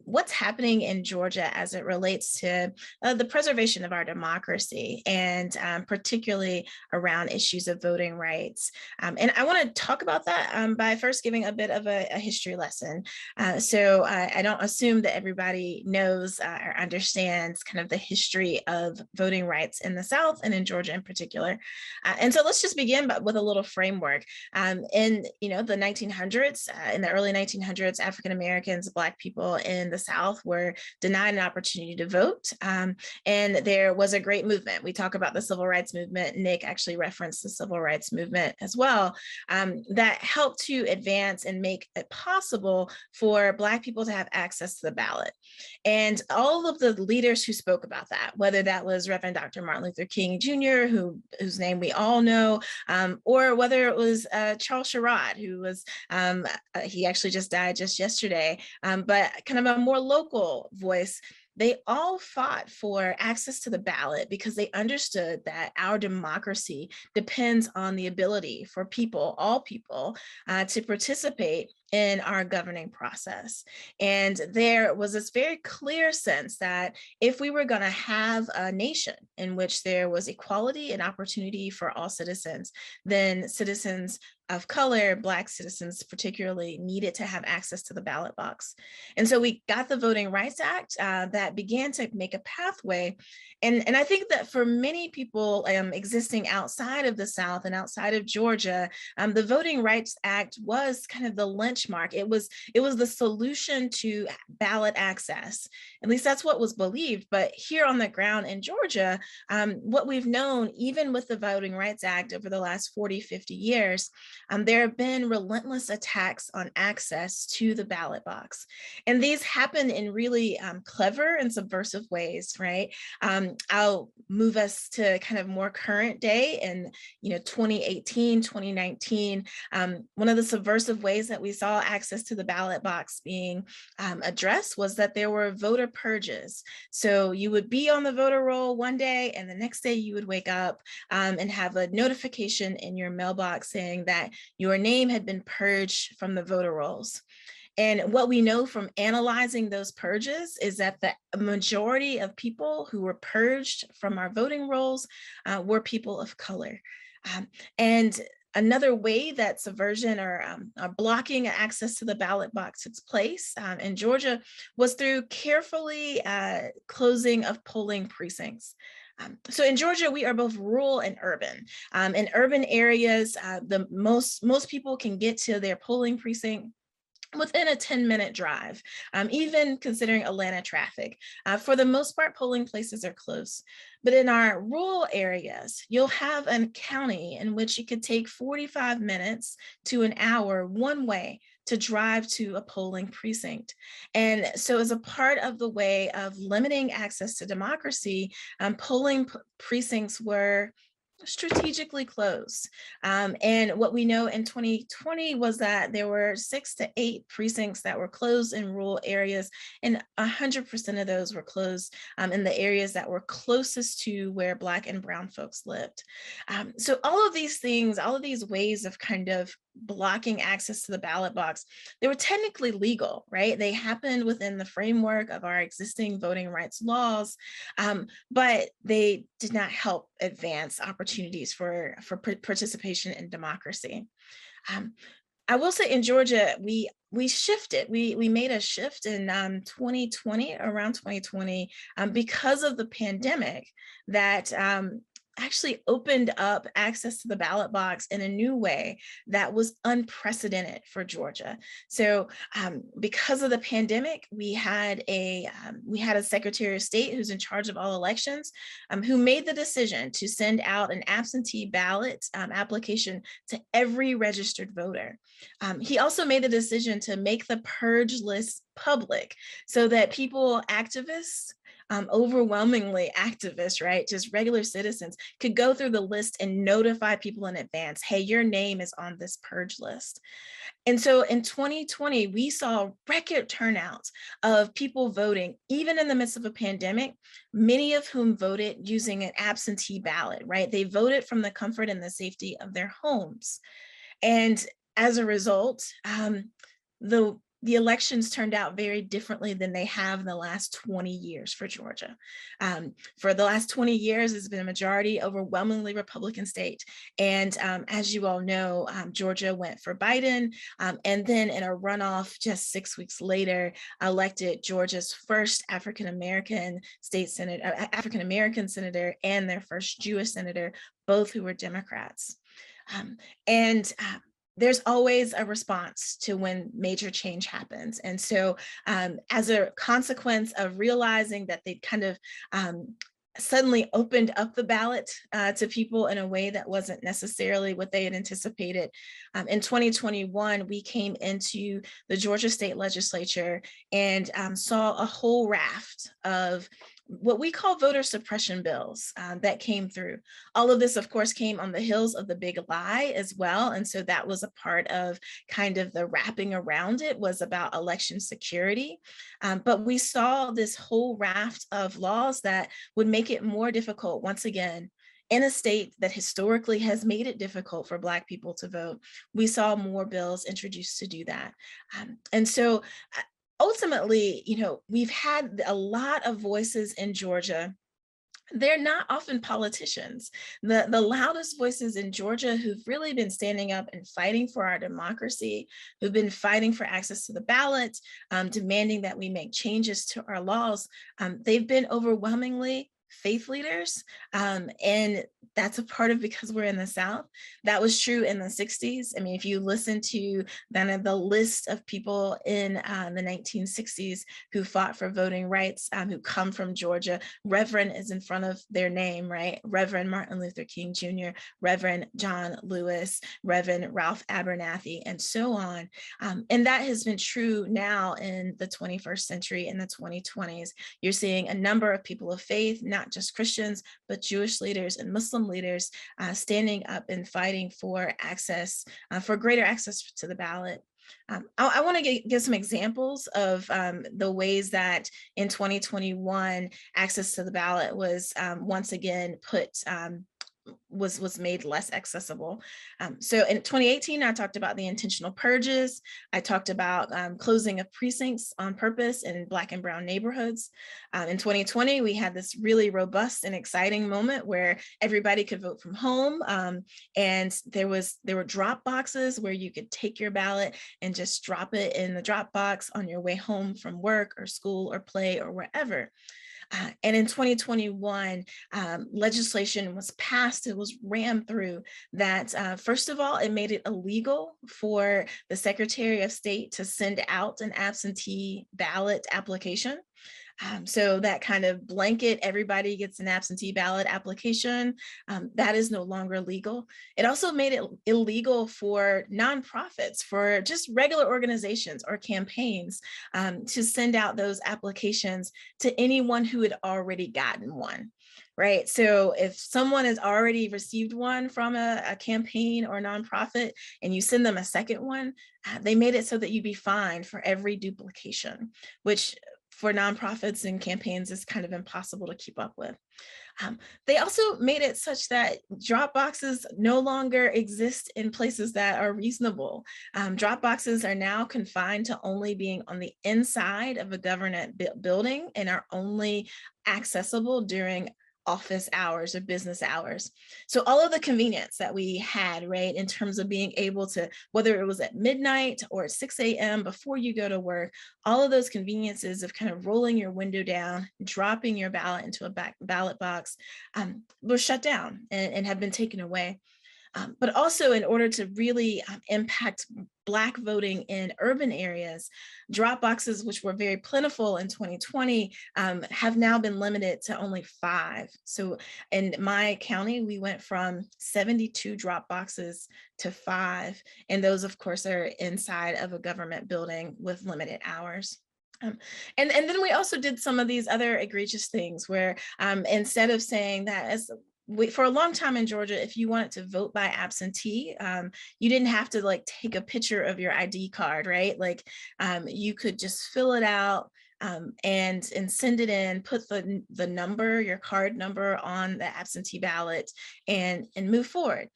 what's happening in Georgia as it relates to the preservation of our democracy, and particularly around issues of voting rights. And I want to talk about that by first giving a bit of a history lesson. So I don't assume that everybody knows or understands kind of the history of voting rights in the South and in Georgia in particular. And so let's just begin with a little framework. In the 1900s, in the early 1900s, African Americans, Black people in the South were denied an opportunity to vote. And there was a great movement. We talk about the Civil Rights Movement. Nick actually referenced the Civil Rights Movement as well, that helped to advance and make it possible for Black people to have access to the ballot. And all of the leaders who spoke about that, whether that was Reverend Dr. Martin Luther King Jr., whose name we all know, or whether it was Charles Sherrod, who was, he actually just died just yesterday, but kind of a more local voice. They all fought for access to the ballot because they understood that our democracy depends on the ability for people, all people, to participate in our governing process. And there was this very clear sense that if we were going to have a nation in which there was equality and opportunity for all citizens, then citizens of color, Black citizens particularly, needed to have access to the ballot box. And so we got the Voting Rights Act that began to make a pathway. And I think that for many people existing outside of the South and outside of Georgia, the Voting Rights Act was kind of the benchmark. It was the solution to ballot access. At least that's what was believed. But here on the ground in Georgia, what we've known, even with the Voting Rights Act over the last 40, 50 years, there have been relentless attacks on access to the ballot box. And these happen in really clever and subversive ways, right? I'll move us to kind of more current day in 2018, 2019. One of the subversive ways that we saw access to the ballot box being addressed was that there were voter purges. So you would be on the voter roll one day, and the next day you would wake up and have a notification in your mailbox saying that your name had been purged from the voter rolls. And what we know from analyzing those purges is that the majority of people who were purged from our voting rolls were people of color. And another way that subversion or blocking access to the ballot box took place in Georgia was through carefully closing of polling precincts. So in Georgia, we are both rural and urban. In urban areas, the most people can get to their polling precinct within a 10-minute drive, even considering Atlanta traffic. For the most part, polling places are close. But in our rural areas, you'll have a county in which it could take 45 minutes to an hour one way to drive to a polling precinct. And so as a part of the way of limiting access to democracy, polling precincts were strategically closed. And what we know in 2020 was that there were 6 to 8 precincts that were closed in rural areas, and 100% of those were closed in the areas that were closest to where Black and Brown folks lived. So all of these things, all of these ways of kind of blocking access to the ballot box, they were technically legal, right? They happened within the framework of our existing voting rights laws, but they did not help advance opportunities for participation in democracy. I will say in Georgia, we shifted. We made a shift in 2020, around 2020, because of the pandemic that actually opened up access to the ballot box in a new way that was unprecedented for Georgia. So because of the pandemic, we had a Secretary of State who's in charge of all elections, who made the decision to send out an absentee ballot application to every registered voter. He also made the decision to make the purge list public so that people, activists, overwhelmingly activists, right, just regular citizens, could go through the list and notify people in advance, hey, your name is on this purge list. And so in 2020, we saw record turnouts of people voting, even in the midst of a pandemic, many of whom voted using an absentee ballot, right? They voted from the comfort and the safety of their homes. And as a result, the elections turned out very differently than they have in the last 20 years for Georgia. For the last 20 years, it's been a majority, overwhelmingly Republican state. And as you all know, Georgia went for Biden, and then in a runoff just 6 weeks later, elected Georgia's first African-American senator and their first Jewish senator, both who were Democrats. There's always a response to when major change happens. And so as a consequence of realizing that they kind of suddenly opened up the ballot to people in a way that wasn't necessarily what they had anticipated, in 2021, we came into the Georgia State Legislature and saw a whole raft of what we call voter suppression bills that came through. All of this, of course, came on the heels of the big lie as well. And so that was a part of kind of the wrapping around it, was about election security. But we saw this whole raft of laws that would make it more difficult, once again, in a state that historically has made it difficult for Black people to vote. We saw more bills introduced to do that. And so ultimately, we've had a lot of voices in Georgia. They're not often politicians. The loudest voices in Georgia who've really been standing up and fighting for our democracy, who've been fighting for access to the ballot, demanding that we make changes to our laws, they've been overwhelmingly faith leaders. And that's a part of because we're in the South. That was true in the 60s. I mean, if you listen to the list of people in the 1960s who fought for voting rights, who come from Georgia, Reverend is in front of their name, right? Reverend Martin Luther King Jr., Reverend John Lewis, Reverend Ralph Abernathy, and so on. And that has been true now in the 21st century, in the 2020s. You're seeing a number of people of faith, not just Christians, but Jewish leaders and Muslim leaders standing up and fighting for access, for greater access to the ballot. I want to give some examples of the ways that in 2021, access to the ballot was once again was made less accessible. So in 2018, I talked about the intentional purges. I talked about closing of precincts on purpose in Black and brown neighborhoods. In 2020, we had this really robust and exciting moment where everybody could vote from home. And there were drop boxes where you could take your ballot and just drop it in the drop box on your way home from work or school or play or wherever. And in 2021, legislation was passed, it was rammed through that, first of all, it made it illegal for the Secretary of State to send out an absentee ballot application. So that kind of blanket, everybody gets an absentee ballot application, that is no longer legal. It also made it illegal for nonprofits, for just regular organizations or campaigns to send out those applications to anyone who had already gotten one. Right. So if someone has already received one from a campaign or nonprofit and you send them a second one, they made it so that you'd be fined for every duplication, which for nonprofits and campaigns is kind of impossible to keep up with. They also made it such that drop boxes no longer exist in places that are reasonable. Drop boxes are now confined to only being on the inside of a government building and are only accessible during office hours or business hours. So all of the convenience that we had, right, in terms of being able to, whether it was at midnight or at 6 a.m. before you go to work, all of those conveniences of kind of rolling your window down, dropping your ballot into a ballot box were shut down and have been taken away. But also, in order to really impact Black voting in urban areas, drop boxes, which were very plentiful in 2020, have now been limited to only 5. So in my county, we went from 72 drop boxes to 5. And those, of course, are inside of a government building with limited hours. And then we also did some of these other egregious things where instead of saying that as for a long time in Georgia, if you wanted to vote by absentee, you didn't have to like take a picture of your ID card, right? Like you could just fill it out and send it in, put the number, your card number on the absentee ballot and move forward.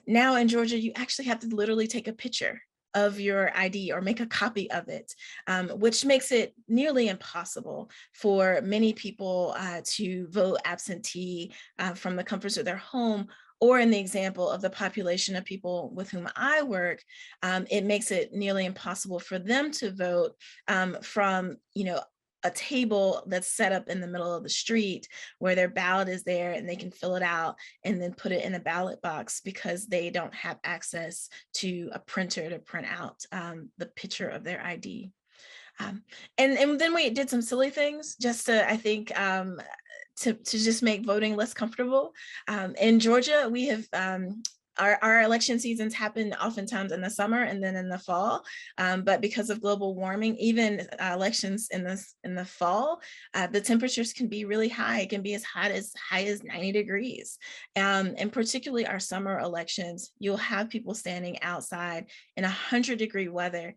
Now in Georgia, you actually have to literally take a picture of your ID or make a copy of it, which makes it nearly impossible for many people to vote absentee from the comforts of their home. Or in the example of the population of people with whom I work, it makes it nearly impossible for them to vote from, a table that's set up in the middle of the street where their ballot is there and they can fill it out and then put it in a ballot box because they don't have access to a printer to print out the picture of their ID. And then we did some silly things just to, I think, to just make voting less comfortable. In Georgia, we have our election seasons happen oftentimes in the summer and then in the fall, but because of global warming, even elections in the fall, the temperatures can be really high. It can be as high as 90 degrees. And particularly our summer elections, you'll have people standing outside in 100-degree weather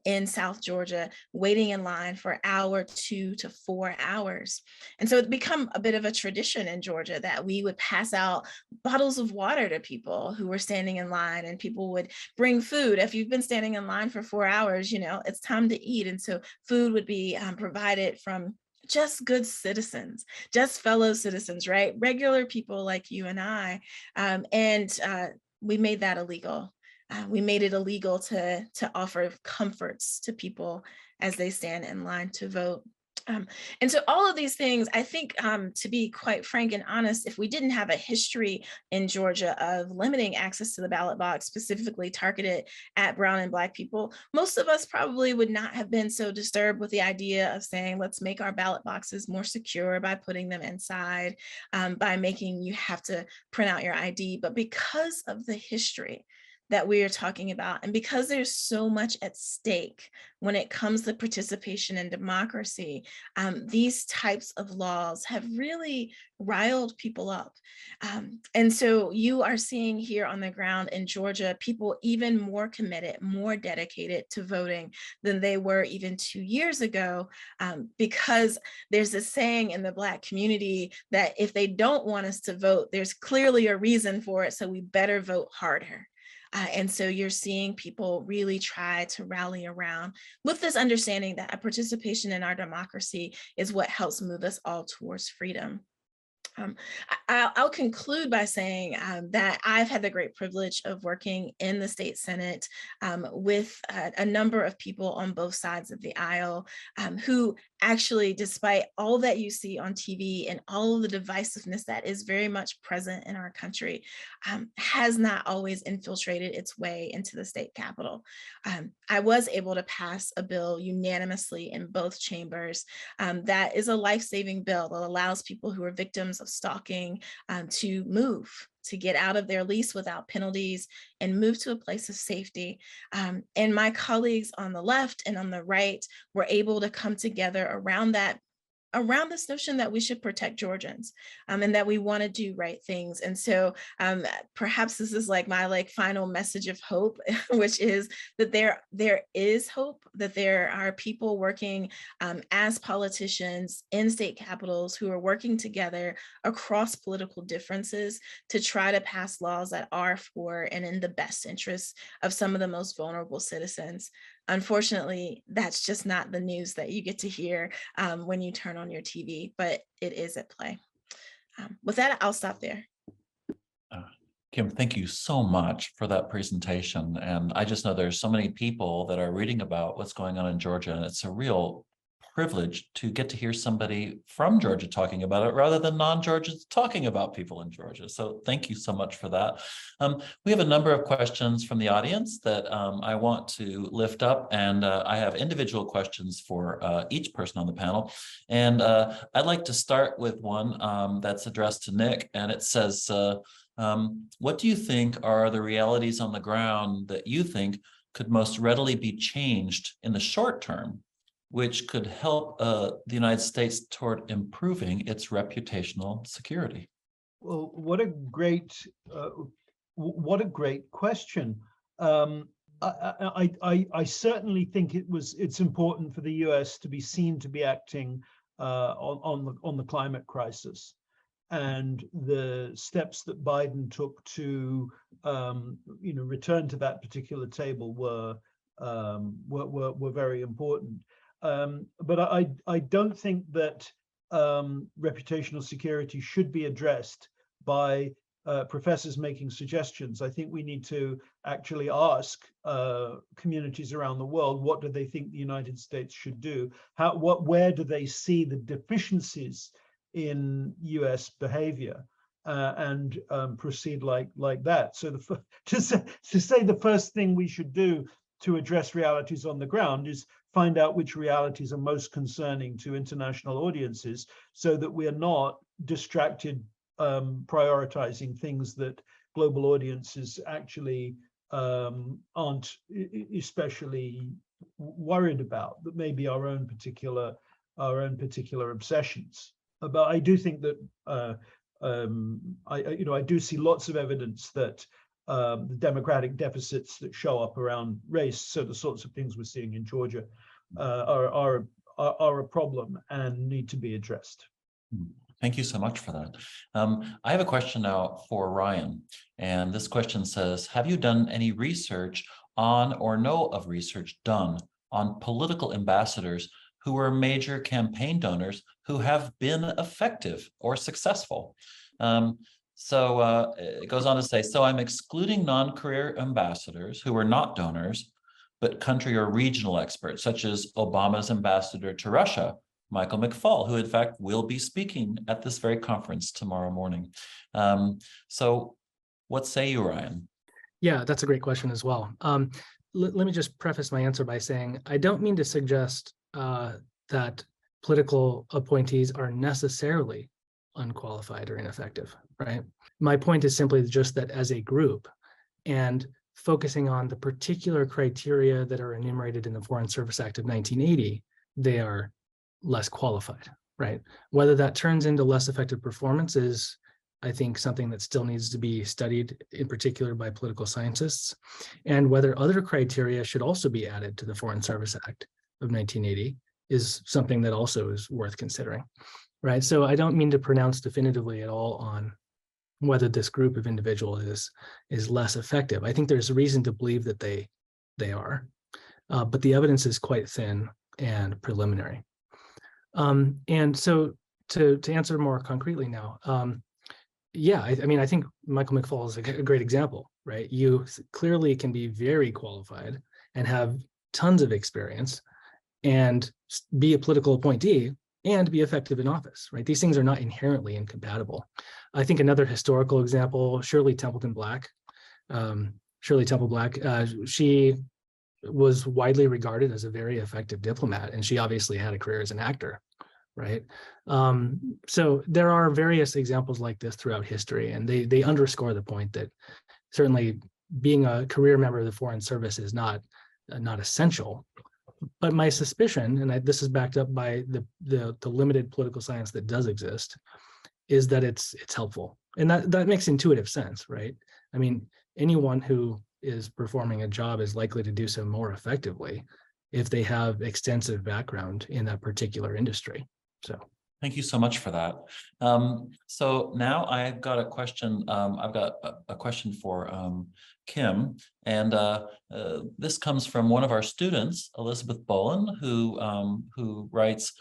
in South Georgia, waiting in line for an hour, 2 to 4 hours. And so it's become a bit of a tradition in Georgia that we would pass out bottles of water to people who were standing in line, and people would bring food. If you've been standing in line for 4 hours, it's time to eat. And so food would be provided from just good citizens, just fellow citizens, right? Regular people like you and I. We made that illegal. We made it illegal to offer comforts to people as they stand in line to vote. And so all of these things, I think, to be quite frank and honest, if we didn't have a history in Georgia of limiting access to the ballot box, specifically targeted at Brown and Black people, most of us probably would not have been so disturbed with the idea of saying, let's make our ballot boxes more secure by putting them inside, by making you have to print out your ID. But because of the history that we are talking about, and because there's so much at stake when it comes to participation and democracy, these types of laws have really riled people up. And so you are seeing here on the ground in Georgia, people even more committed, more dedicated to voting than they were even 2 years ago, because there's a saying in the Black community that if they don't want us to vote, there's clearly a reason for it, so we better vote harder. And so you're seeing people really try to rally around with this understanding that a participation in our democracy is what helps move us all towards freedom. I'll conclude by saying that I've had the great privilege of working in the state Senate with a number of people on both sides of the aisle who actually, despite all that you see on TV and all of the divisiveness that is very much present in our country, has not always infiltrated its way into the state capitol. I was able to pass a bill unanimously in both chambers that is a life-saving bill that allows people who are victims of stalking to move, to get out of their lease without penalties and move to a place of safety. And my colleagues on the left and on the right were able to come together around that around this notion that we should protect Georgians, and that we want to do right things. And so perhaps this is like my final message of hope, which is that there is hope, that there are people working as politicians in state capitals who are working together across political differences to try to pass laws that are for and in the best interests of some of the most vulnerable citizens. Unfortunately, that's just not the news that you get to hear when you turn on your TV, but it is at play. With that, I'll stop there. Kim, thank you so much for that presentation. And I just know there's so many people that are reading about what's going on in Georgia, and it's a real privilege to get to hear somebody from Georgia talking about it rather than non-Georgians talking about people in Georgia. So thank you so much for that. We have a number of questions from the audience that I want to lift up, and I have individual questions for each person on the panel. And I'd like to start with one that's addressed to Nick, and it says, what do you think are the realities on the ground that you think could most readily be changed in the short term, which could help the United States toward improving its reputational security? Well, what a great question. I certainly think it's important for the U.S. to be seen to be acting on the climate crisis, and the steps that Biden took to return to that particular table were very important. But I don't think that reputational security should be addressed by professors making suggestions. I think we need to actually ask communities around the world, what do they think the United States should do? Where do they see the deficiencies in U.S. behavior, and proceed like that. So to say the first thing we should do to address realities on the ground is find out which realities are most concerning to international audiences, so that we are not distracted prioritizing things that global audiences actually aren't especially worried about, that may be our own particular obsessions. But I do think that I do see lots of evidence that the democratic deficits that show up around race, so the sorts of things we're seeing in Georgia, are a problem and need to be addressed. Thank you so much for that. I have a question now for Ryan, and this question says, have you done any research on, or know of research done on, political ambassadors who were major campaign donors who have been effective or successful? So it goes on to say, so I'm excluding non-career ambassadors who were not donors, but country or regional experts, such as Obama's ambassador to Russia, Michael McFaul, who in fact will be speaking at this very conference tomorrow morning. So what say you, Ryan? Yeah, that's a great question as well. Let me just preface my answer by saying, I don't mean to suggest that political appointees are necessarily unqualified or ineffective, right? My point is simply just that as a group, and focusing on the particular criteria that are enumerated in the Foreign Service Act of 1980, they are less qualified, right? Whether that turns into less effective performance is, I think, something that still needs to be studied, in particular by political scientists, and whether other criteria should also be added to the Foreign Service Act of 1980 is something that also is worth considering, right? So I don't mean to pronounce definitively at all on whether this group of individuals is less effective. I think there's a reason to believe that they are, but the evidence is quite thin and preliminary. And so to answer more concretely now, yeah, I mean, I think Michael McFaul is a great example, right? You clearly can be very qualified and have tons of experience and be a political appointee and be effective in office, right? These things are not inherently incompatible. I think another historical example, Shirley Temple Black. She was widely regarded as a very effective diplomat, and she obviously had a career as an actor, right? So there are various examples like this throughout history, and they underscore the point that certainly being a career member of the Foreign Service is not essential, But my suspicion, and this is backed up by the limited political science that does exist, is that it's helpful. And that makes intuitive sense, right? I mean, anyone who is performing a job is likely to do so more effectively if they have extensive background in that particular industry. So thank you so much for that. So now I've got a question. I've got a question for Kim, and this comes from one of our students, Elizabeth Bolin, who writes,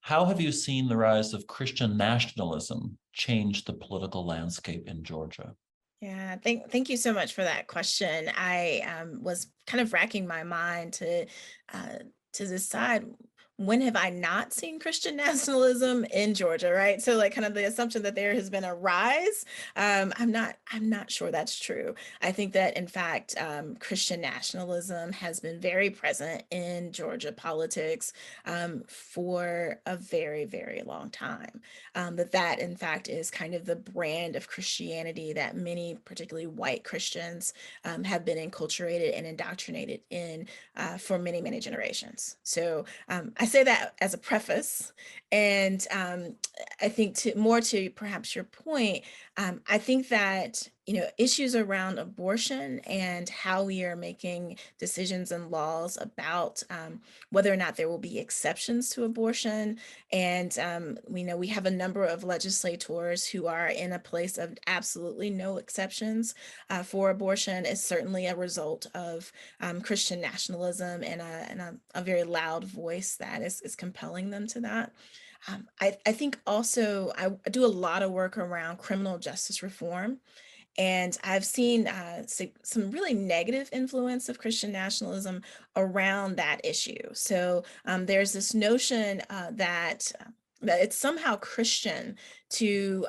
"How have you seen the rise of Christian nationalism change the political landscape in Georgia?" Yeah, thank you so much for that question. I was kind of racking my mind to decide, when have I not seen Christian nationalism in Georgia, right? So like kind of the assumption that there has been a rise, I'm not sure that's true. I think that in fact, Christian nationalism has been very present in Georgia politics for a very, very long time. That in fact is kind of the brand of Christianity that many, particularly white Christians, have been enculturated and indoctrinated in for many, many generations. So I say that as a preface, and I think to perhaps your point, I think that issues around abortion and how we are making decisions and laws about whether or not there will be exceptions to abortion, and we have a number of legislators who are in a place of absolutely no exceptions for abortion, is certainly a result of Christian nationalism and a very loud voice that is compelling them to that. I think also I do a lot of work around criminal justice reform, and I've seen some really negative influence of Christian nationalism around that issue. So there's this notion that it's somehow Christian to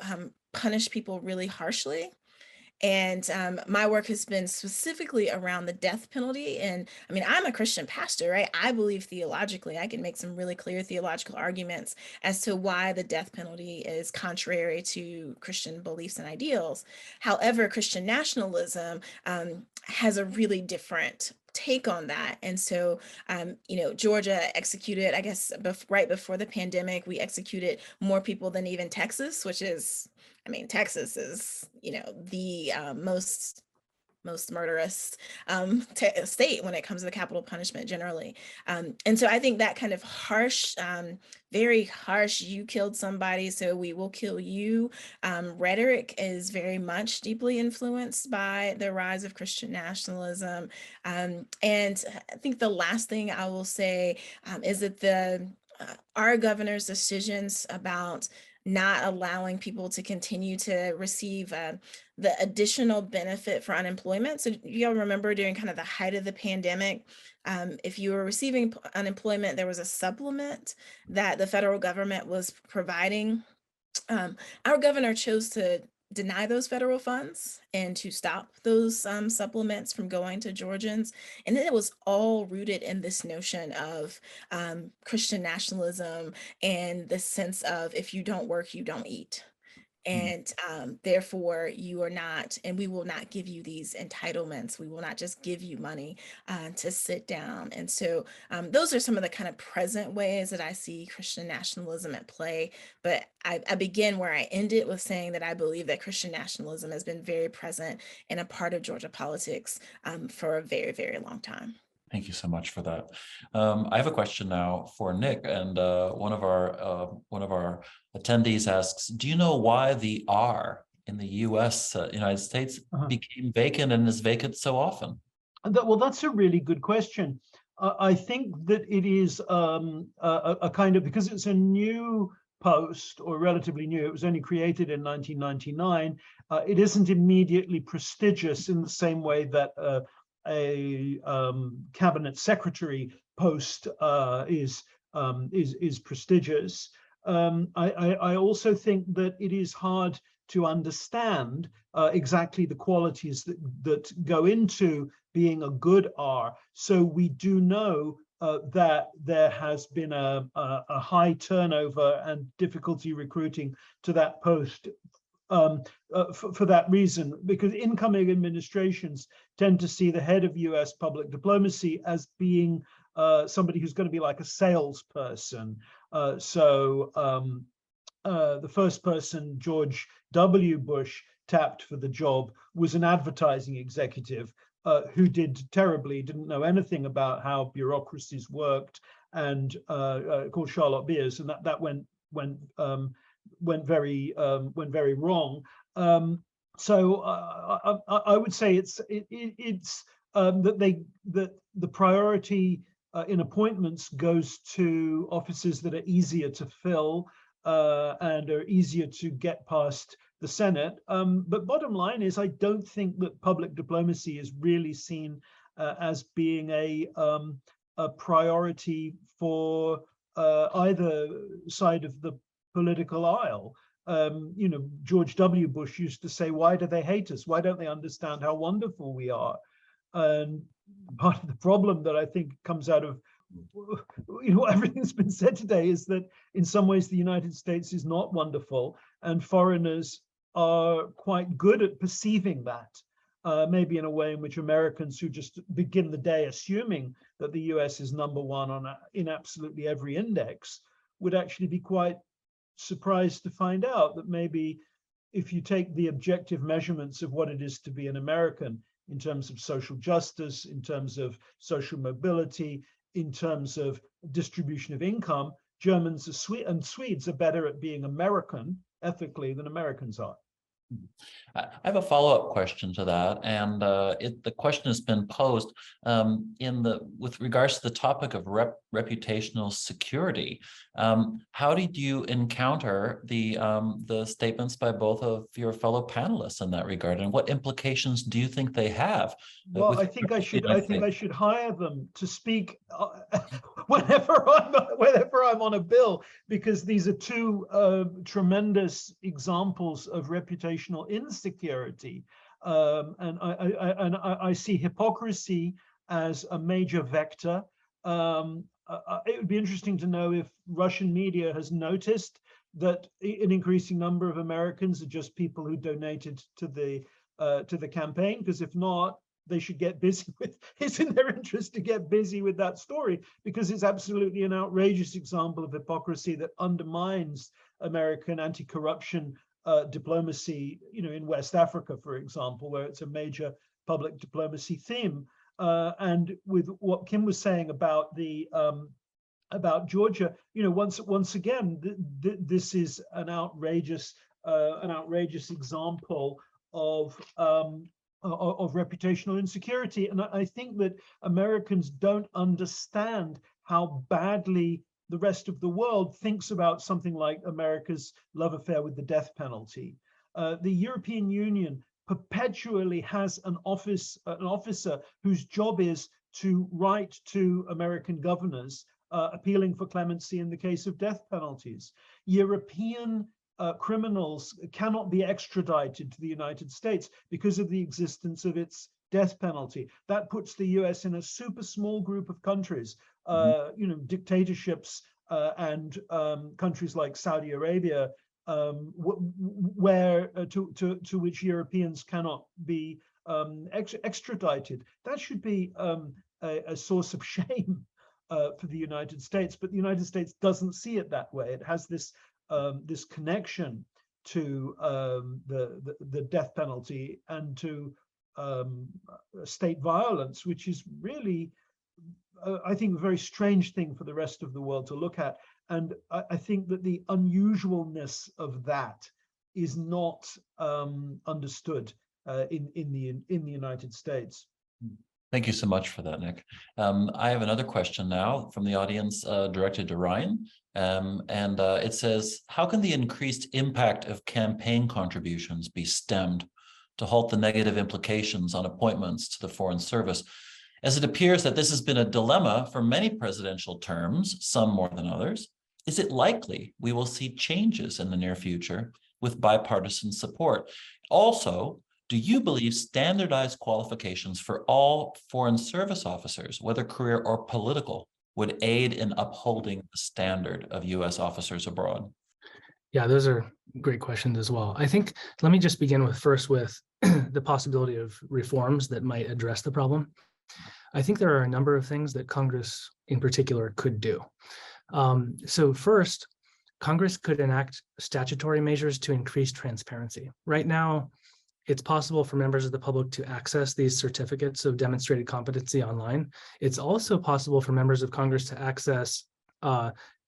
punish people really harshly. And my work has been specifically around the death penalty. And I mean, I'm a Christian pastor, right? I believe theologically, I can make some really clear theological arguments as to why the death penalty is contrary to Christian beliefs and ideals. However, Christian nationalism has a really different take on that. And so, Georgia executed, I guess, right before the pandemic, we executed more people than even Texas, which is, Texas is, the most murderous state when it comes to the capital punishment generally. And so I think that kind of harsh, very harsh, you killed somebody, so we will kill you rhetoric is very much deeply influenced by the rise of Christian nationalism. And I think the last thing I will say is that our governor's decisions about not allowing people to continue to receive the additional benefit for unemployment. So you'll remember during kind of the height of the pandemic, if you were receiving unemployment, there was a supplement that the federal government was providing. Our governor chose to deny those federal funds and to stop those supplements from going to Georgians. And then it was all rooted in this notion of Christian nationalism and the sense of, if you don't work, you don't eat. And therefore you are not, and we will not give you these entitlements. We will not just give you money to sit down. And so those are some of the kind of present ways that I see Christian nationalism at play. But I begin where I ended, with saying that I believe that Christian nationalism has been very present and a part of Georgia politics for a very, very long time. Thank you so much for that. I have a question now for Nick, and one of our attendees asks, do you know why the R in the U.S., United States, became vacant and is vacant so often? Well, that's a really good question. I think that it is a kind of, because it's a new post, or relatively new, it was only created in 1999, it isn't immediately prestigious in the same way that a cabinet secretary post is prestigious. I also think that it is hard to understand exactly the qualities that go into being a good R. So we do know that there has been a high turnover and difficulty recruiting to that post for that reason, because incoming administrations tend to see the head of US public diplomacy as being somebody who's going to be like a salesperson. The first person George W. Bush tapped for the job was an advertising executive who did terribly, didn't know anything about how bureaucracies worked, and called Charlotte Beers, and that went very wrong. So I would say it's that the priority in appointments goes to offices that are easier to fill and are easier to get past the Senate. But bottom line is, I don't think that public diplomacy is really seen as being a priority for either side of the political aisle. George W. Bush used to say, "Why do they hate us? Why don't they understand how wonderful we are?" And part of the problem that I think comes out of everything's been said today is that in some ways the United States is not wonderful, and foreigners are quite good at perceiving that, maybe in a way in which Americans who just begin the day assuming that the US is number one in absolutely every index would actually be quite surprised to find out that maybe if you take the objective measurements of what it is to be an American in terms of social justice, in terms of social mobility, in terms of distribution of income, Germans and Swedes are better at being American ethically than Americans are. I have a follow-up question to that, and the question has been posed with regards to the topic of reputational security. How did you encounter the statements by both of your fellow panelists in that regard, and what implications do you think they have? Well, I think I should hire them to speak whenever I'm on a bill, because these are two tremendous examples of reputational insecurity, and I see hypocrisy as a major vector. It would be interesting to know if Russian media has noticed that an increasing number of Americans are just people who donated to the campaign, because if not, they should get busy with, it's in their interest to get busy with that story, because it's absolutely an outrageous example of hypocrisy that undermines American anti-corruption diplomacy, in West Africa, for example, where it's a major public diplomacy theme. And with what Kim was saying about about Georgia, once again, this is an outrageous example of reputational insecurity. And I think that Americans don't understand how badly the rest of the world thinks about something like America's love affair with the death penalty. The European Union perpetually has an officer whose job is to write to American governors appealing for clemency in the case of death penalties. European criminals cannot be extradited to the United States because of the existence of its death penalty. That puts the US in a super small group of countries, dictatorships and countries like Saudi Arabia, where to which Europeans cannot be extradited. That should be a source of shame for the United States, but the United States doesn't see it that way. It has this this connection to the death penalty and to state violence, which is really, I think, a very strange thing for the rest of the world to look at. And I think that the unusualness of that is not understood in the United States. Thank you so much for that, Nick. I have another question now from the audience directed to Ryan. And it says, how can the increased impact of campaign contributions be stemmed to halt the negative implications on appointments to the Foreign Service? As it appears that this has been a dilemma for many presidential terms, some more than others, is it likely we will see changes in the near future with bipartisan support? Also, do you believe standardized qualifications for all Foreign Service officers, whether career or political, would aid in upholding the standard of U.S. officers abroad? Yeah, those are great questions as well. I think, let me just begin with the possibility of reforms that might address the problem. I think there are a number of things that Congress in particular could do. So first, Congress could enact statutory measures to increase transparency. Right now, it's possible for members of the public to access these certificates of demonstrated competency online. It's also possible for members of Congress to access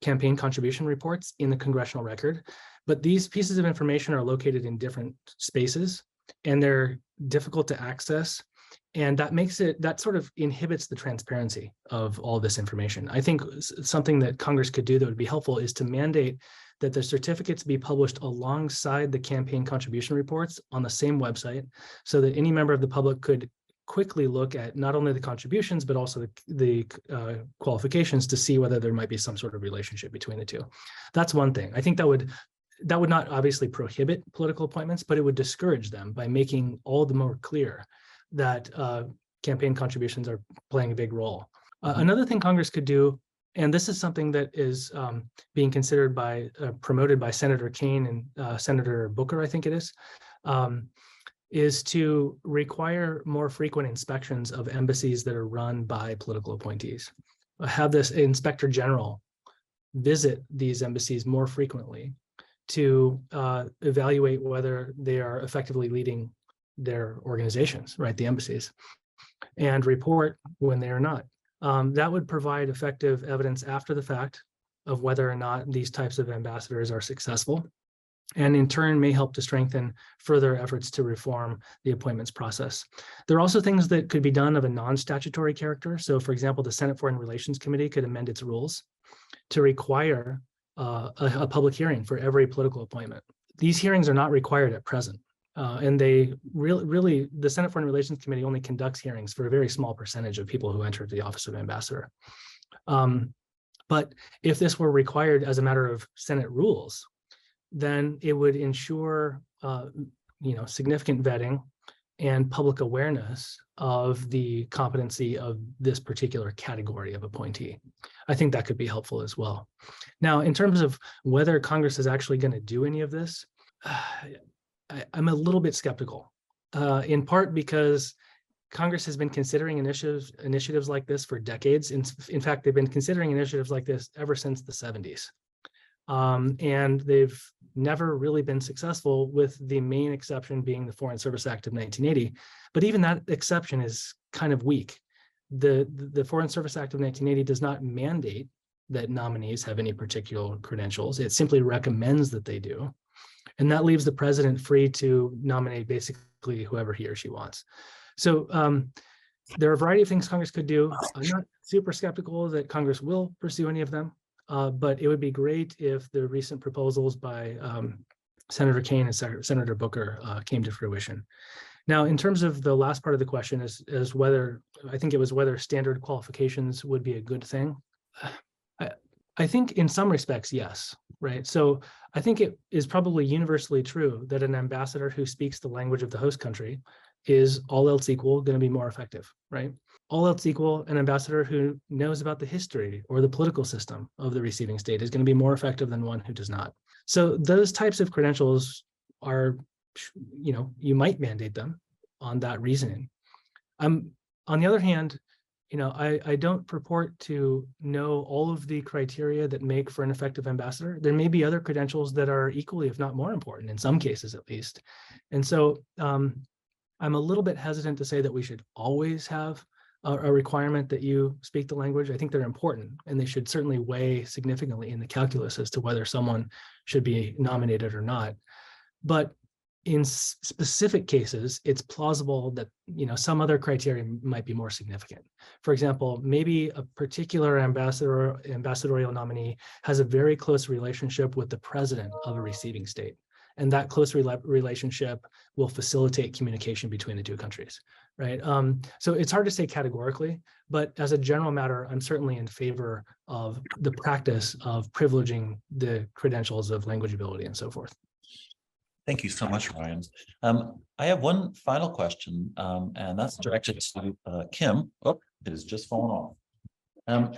campaign contribution reports in the congressional record. But these pieces of information are located in different spaces and they're difficult to access. And that sort of inhibits the transparency of all this information. I think something that Congress could do that would be helpful is to mandate that the certificates be published alongside the campaign contribution reports on the same website, so that any member of the public could quickly look at not only the contributions, but also the qualifications to see whether there might be some sort of relationship between the two. That's one thing. I think that would not obviously prohibit political appointments, but it would discourage them by making all the more clear that campaign contributions are playing a big role. Another thing Congress could do, and this is something that is being considered promoted by Senator Kaine and Senator Booker, I think it is to require more frequent inspections of embassies that are run by political appointees. Have this Inspector General visit these embassies more frequently to evaluate whether they are effectively leading their organizations, right, the embassies, and report when they are not. That would provide effective evidence after the fact of whether or not these types of ambassadors are successful, and in turn may help to strengthen further efforts to reform the appointments process. There are also things that could be done of a non-statutory character. So for example, the Senate Foreign Relations Committee could amend its rules to require a public hearing for every political appointment. These hearings are not required at present. And they really, the Senate Foreign Relations Committee only conducts hearings for a very small percentage of people who enter the office of ambassador. But if this were required as a matter of Senate rules, then it would ensure, significant vetting and public awareness of the competency of this particular category of appointee. I think that could be helpful as well. Now, in terms of whether Congress is actually going to do any of this, I'm a little bit skeptical, in part because Congress has been considering initiatives like this for decades. In fact, they've been considering initiatives like this ever since the 70s. And they've never really been successful, with the main exception being the Foreign Service Act of 1980. But even that exception is kind of weak. The Foreign Service Act of 1980 does not mandate that nominees have any particular credentials. It simply recommends that they do. And that leaves the president free to nominate basically whoever he or she wants. So there are a variety of things Congress could do. I'm not super skeptical that Congress will pursue any of them, but it would be great if the recent proposals by Senator Kaine and Senator Booker came to fruition. Now, in terms of the last part of the question is whether, I think it was whether standard qualifications would be a good thing. I think in some respects, yes, right? So I think it is probably universally true that an ambassador who speaks the language of the host country is, all else equal, going to be more effective, right? All else equal, an ambassador who knows about the history or the political system of the receiving state is going to be more effective than one who does not. So those types of credentials are, you might mandate them on that reasoning. On the other hand, I don't purport to know all of the criteria that make for an effective ambassador. There may be other credentials that are equally, if not more important, in some cases at least. And so I'm a little bit hesitant to say that we should always have a requirement that you speak the language. I think they're important, and they should certainly weigh significantly in the calculus as to whether someone should be nominated or not. But in specific cases, it's plausible that some other criteria might be more significant. For example, maybe a particular ambassadorial nominee has a very close relationship with the president of a receiving state, and that close relationship will facilitate communication between the two countries, right? So it's hard to say categorically, but as a general matter, I'm certainly in favor of the practice of privileging the credentials of language ability and so forth. Thank you so much, Ryan. I have one final question, and that's directed to Kim. Oh, it has just fallen off.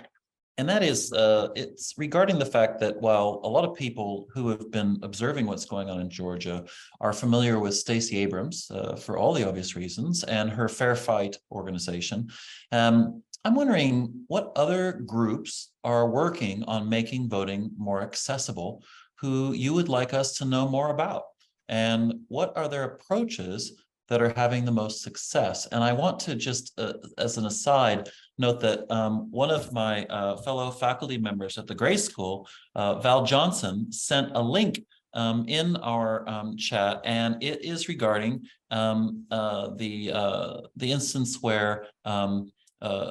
And that is, it's regarding the fact that while a lot of people who have been observing what's going on in Georgia are familiar with Stacey Abrams for all the obvious reasons and her Fair Fight organization, I'm wondering what other groups are working on making voting more accessible, who you would like us to know more about, and what are their approaches that are having the most success. And I want to just, as an aside, note that one of my fellow faculty members at the Gray School, Val Johnson, sent a link in our chat, and it is regarding the instance where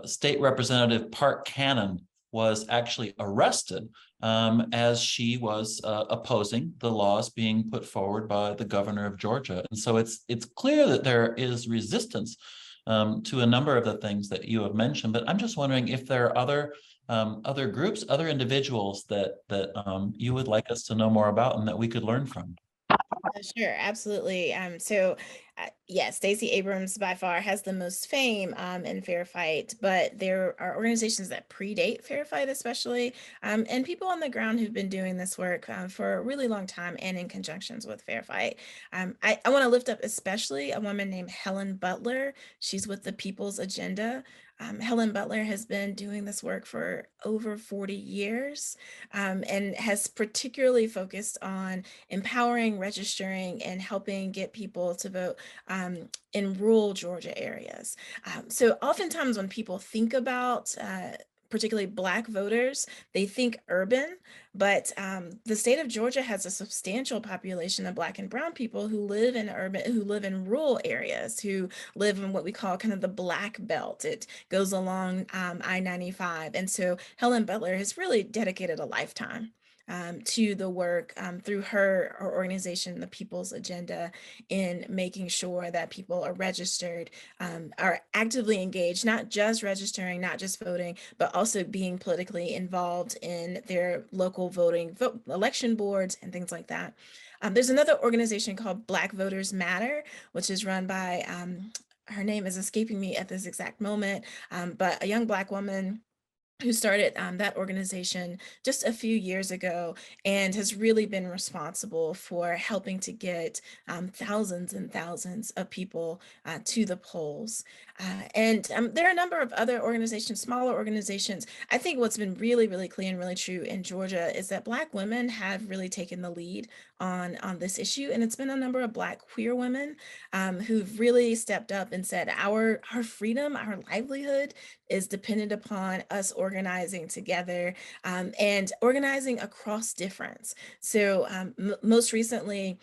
State Representative Park Cannon was actually arrested as she was opposing the laws being put forward by the governor of Georgia. And so it's clear that there is resistance to a number of the things that you have mentioned, but I'm just wondering if there are other groups, other individuals that you would like us to know more about and that we could learn from. Sure, absolutely. Yeah, Stacey Abrams by far has the most fame in Fair Fight, but there are organizations that predate Fair Fight, especially, and people on the ground who've been doing this work for a really long time and in conjunctions with Fair Fight. I want to lift up especially a woman named Helen Butler. She's with the People's Agenda. Helen Butler has been doing this work for over 40 years and has particularly focused on empowering, registering, and helping get people to vote in rural Georgia areas. So oftentimes when people think about particularly Black voters, they think urban, but the state of Georgia has a substantial population of Black and brown people who live in rural areas, who live in what we call kind of the Black Belt. It goes along I-95. And so Helen Butler has really dedicated a lifetime to the work through her organization, the People's Agenda, in making sure that people are registered, are actively engaged, not just registering, not just voting, but also being politically involved in their local election boards and things like that. There's another organization called Black Voters Matter, which is run by, her name is escaping me at this exact moment, but a young Black woman who started that organization just a few years ago and has really been responsible for helping to get thousands and thousands of people to the polls. And there are a number of other organizations, smaller organizations. I think what's been really, really clear and really true in Georgia is that Black women have really taken the lead on this issue. And it's been a number of Black queer women who've really stepped up and said, our freedom, our livelihood is dependent upon us organizing together and organizing across difference. So most recently,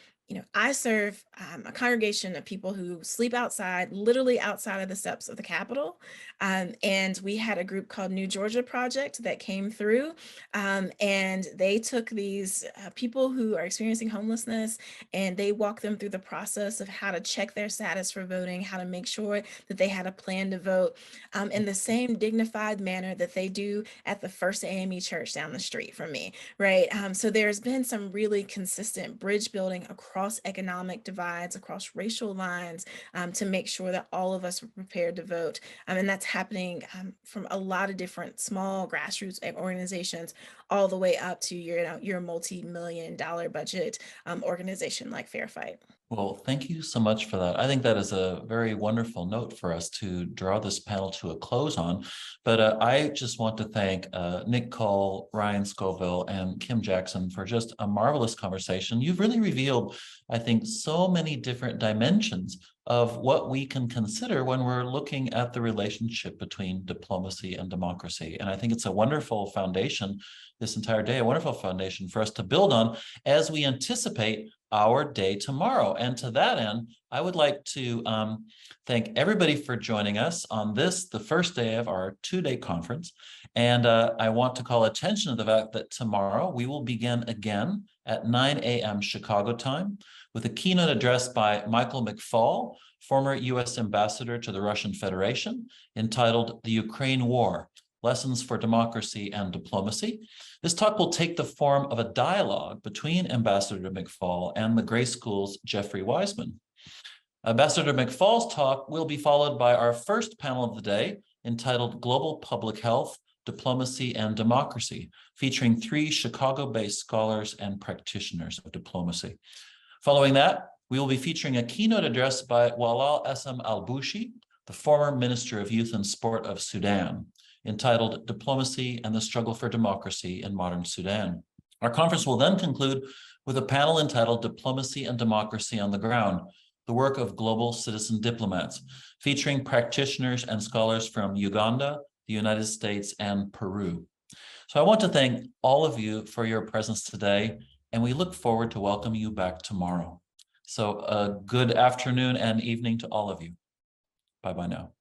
I serve a congregation of people who sleep outside, literally outside of the steps of the Capitol. And we had a group called New Georgia Project that came through, and they took these people who are experiencing homelessness and they walked them through the process of how to check their status for voting, how to make sure that they had a plan to vote in the same dignified manner that they do at the First AME church down the street from me, right? So there's been some really consistent bridge building across economic divides, across racial lines, to make sure that all of us are prepared to vote. And that's happening from a lot of different small grassroots organizations all the way up to your multi-million-dollar budget organization like Fair Fight. Well, thank you so much for that. I think that is a very wonderful note for us to draw this panel to a close on. But I just want to thank Nick Cull, Ryan Scoville, and Kim Jackson for just a marvelous conversation. You've really revealed, I think, so many different dimensions of what we can consider when we're looking at the relationship between diplomacy and democracy. And I think it's a wonderful foundation this entire day, a wonderful foundation for us to build on as we anticipate our day tomorrow. And to that end, I would like to thank everybody for joining us on this, the first day of our two-day conference. And I want to call attention to the fact that tomorrow we will begin again at 9 a.m. Chicago time with a keynote address by Michael McFaul, former U.S. ambassador to the Russian Federation, entitled The Ukraine War, Lessons for Democracy and Diplomacy. This talk will take the form of a dialogue between Ambassador McFaul and the Gray School's Jeffrey Wiseman. Ambassador McFaul's talk will be followed by our first panel of the day, entitled Global Public Health, Diplomacy and Democracy, featuring 3 Chicago-based scholars and practitioners of diplomacy. Following that, we will be featuring a keynote address by Walal Essam Al-Bushi, the former Minister of Youth and Sport of Sudan, entitled Diplomacy and the Struggle for Democracy in Modern Sudan. Our conference will then conclude with a panel entitled Diplomacy and Democracy on the Ground, the work of global citizen diplomats, featuring practitioners and scholars from Uganda, the United States, and Peru. So I want to thank all of you for your presence today, and we look forward to welcoming you back tomorrow. So a good afternoon and evening to all of you. Bye-bye now.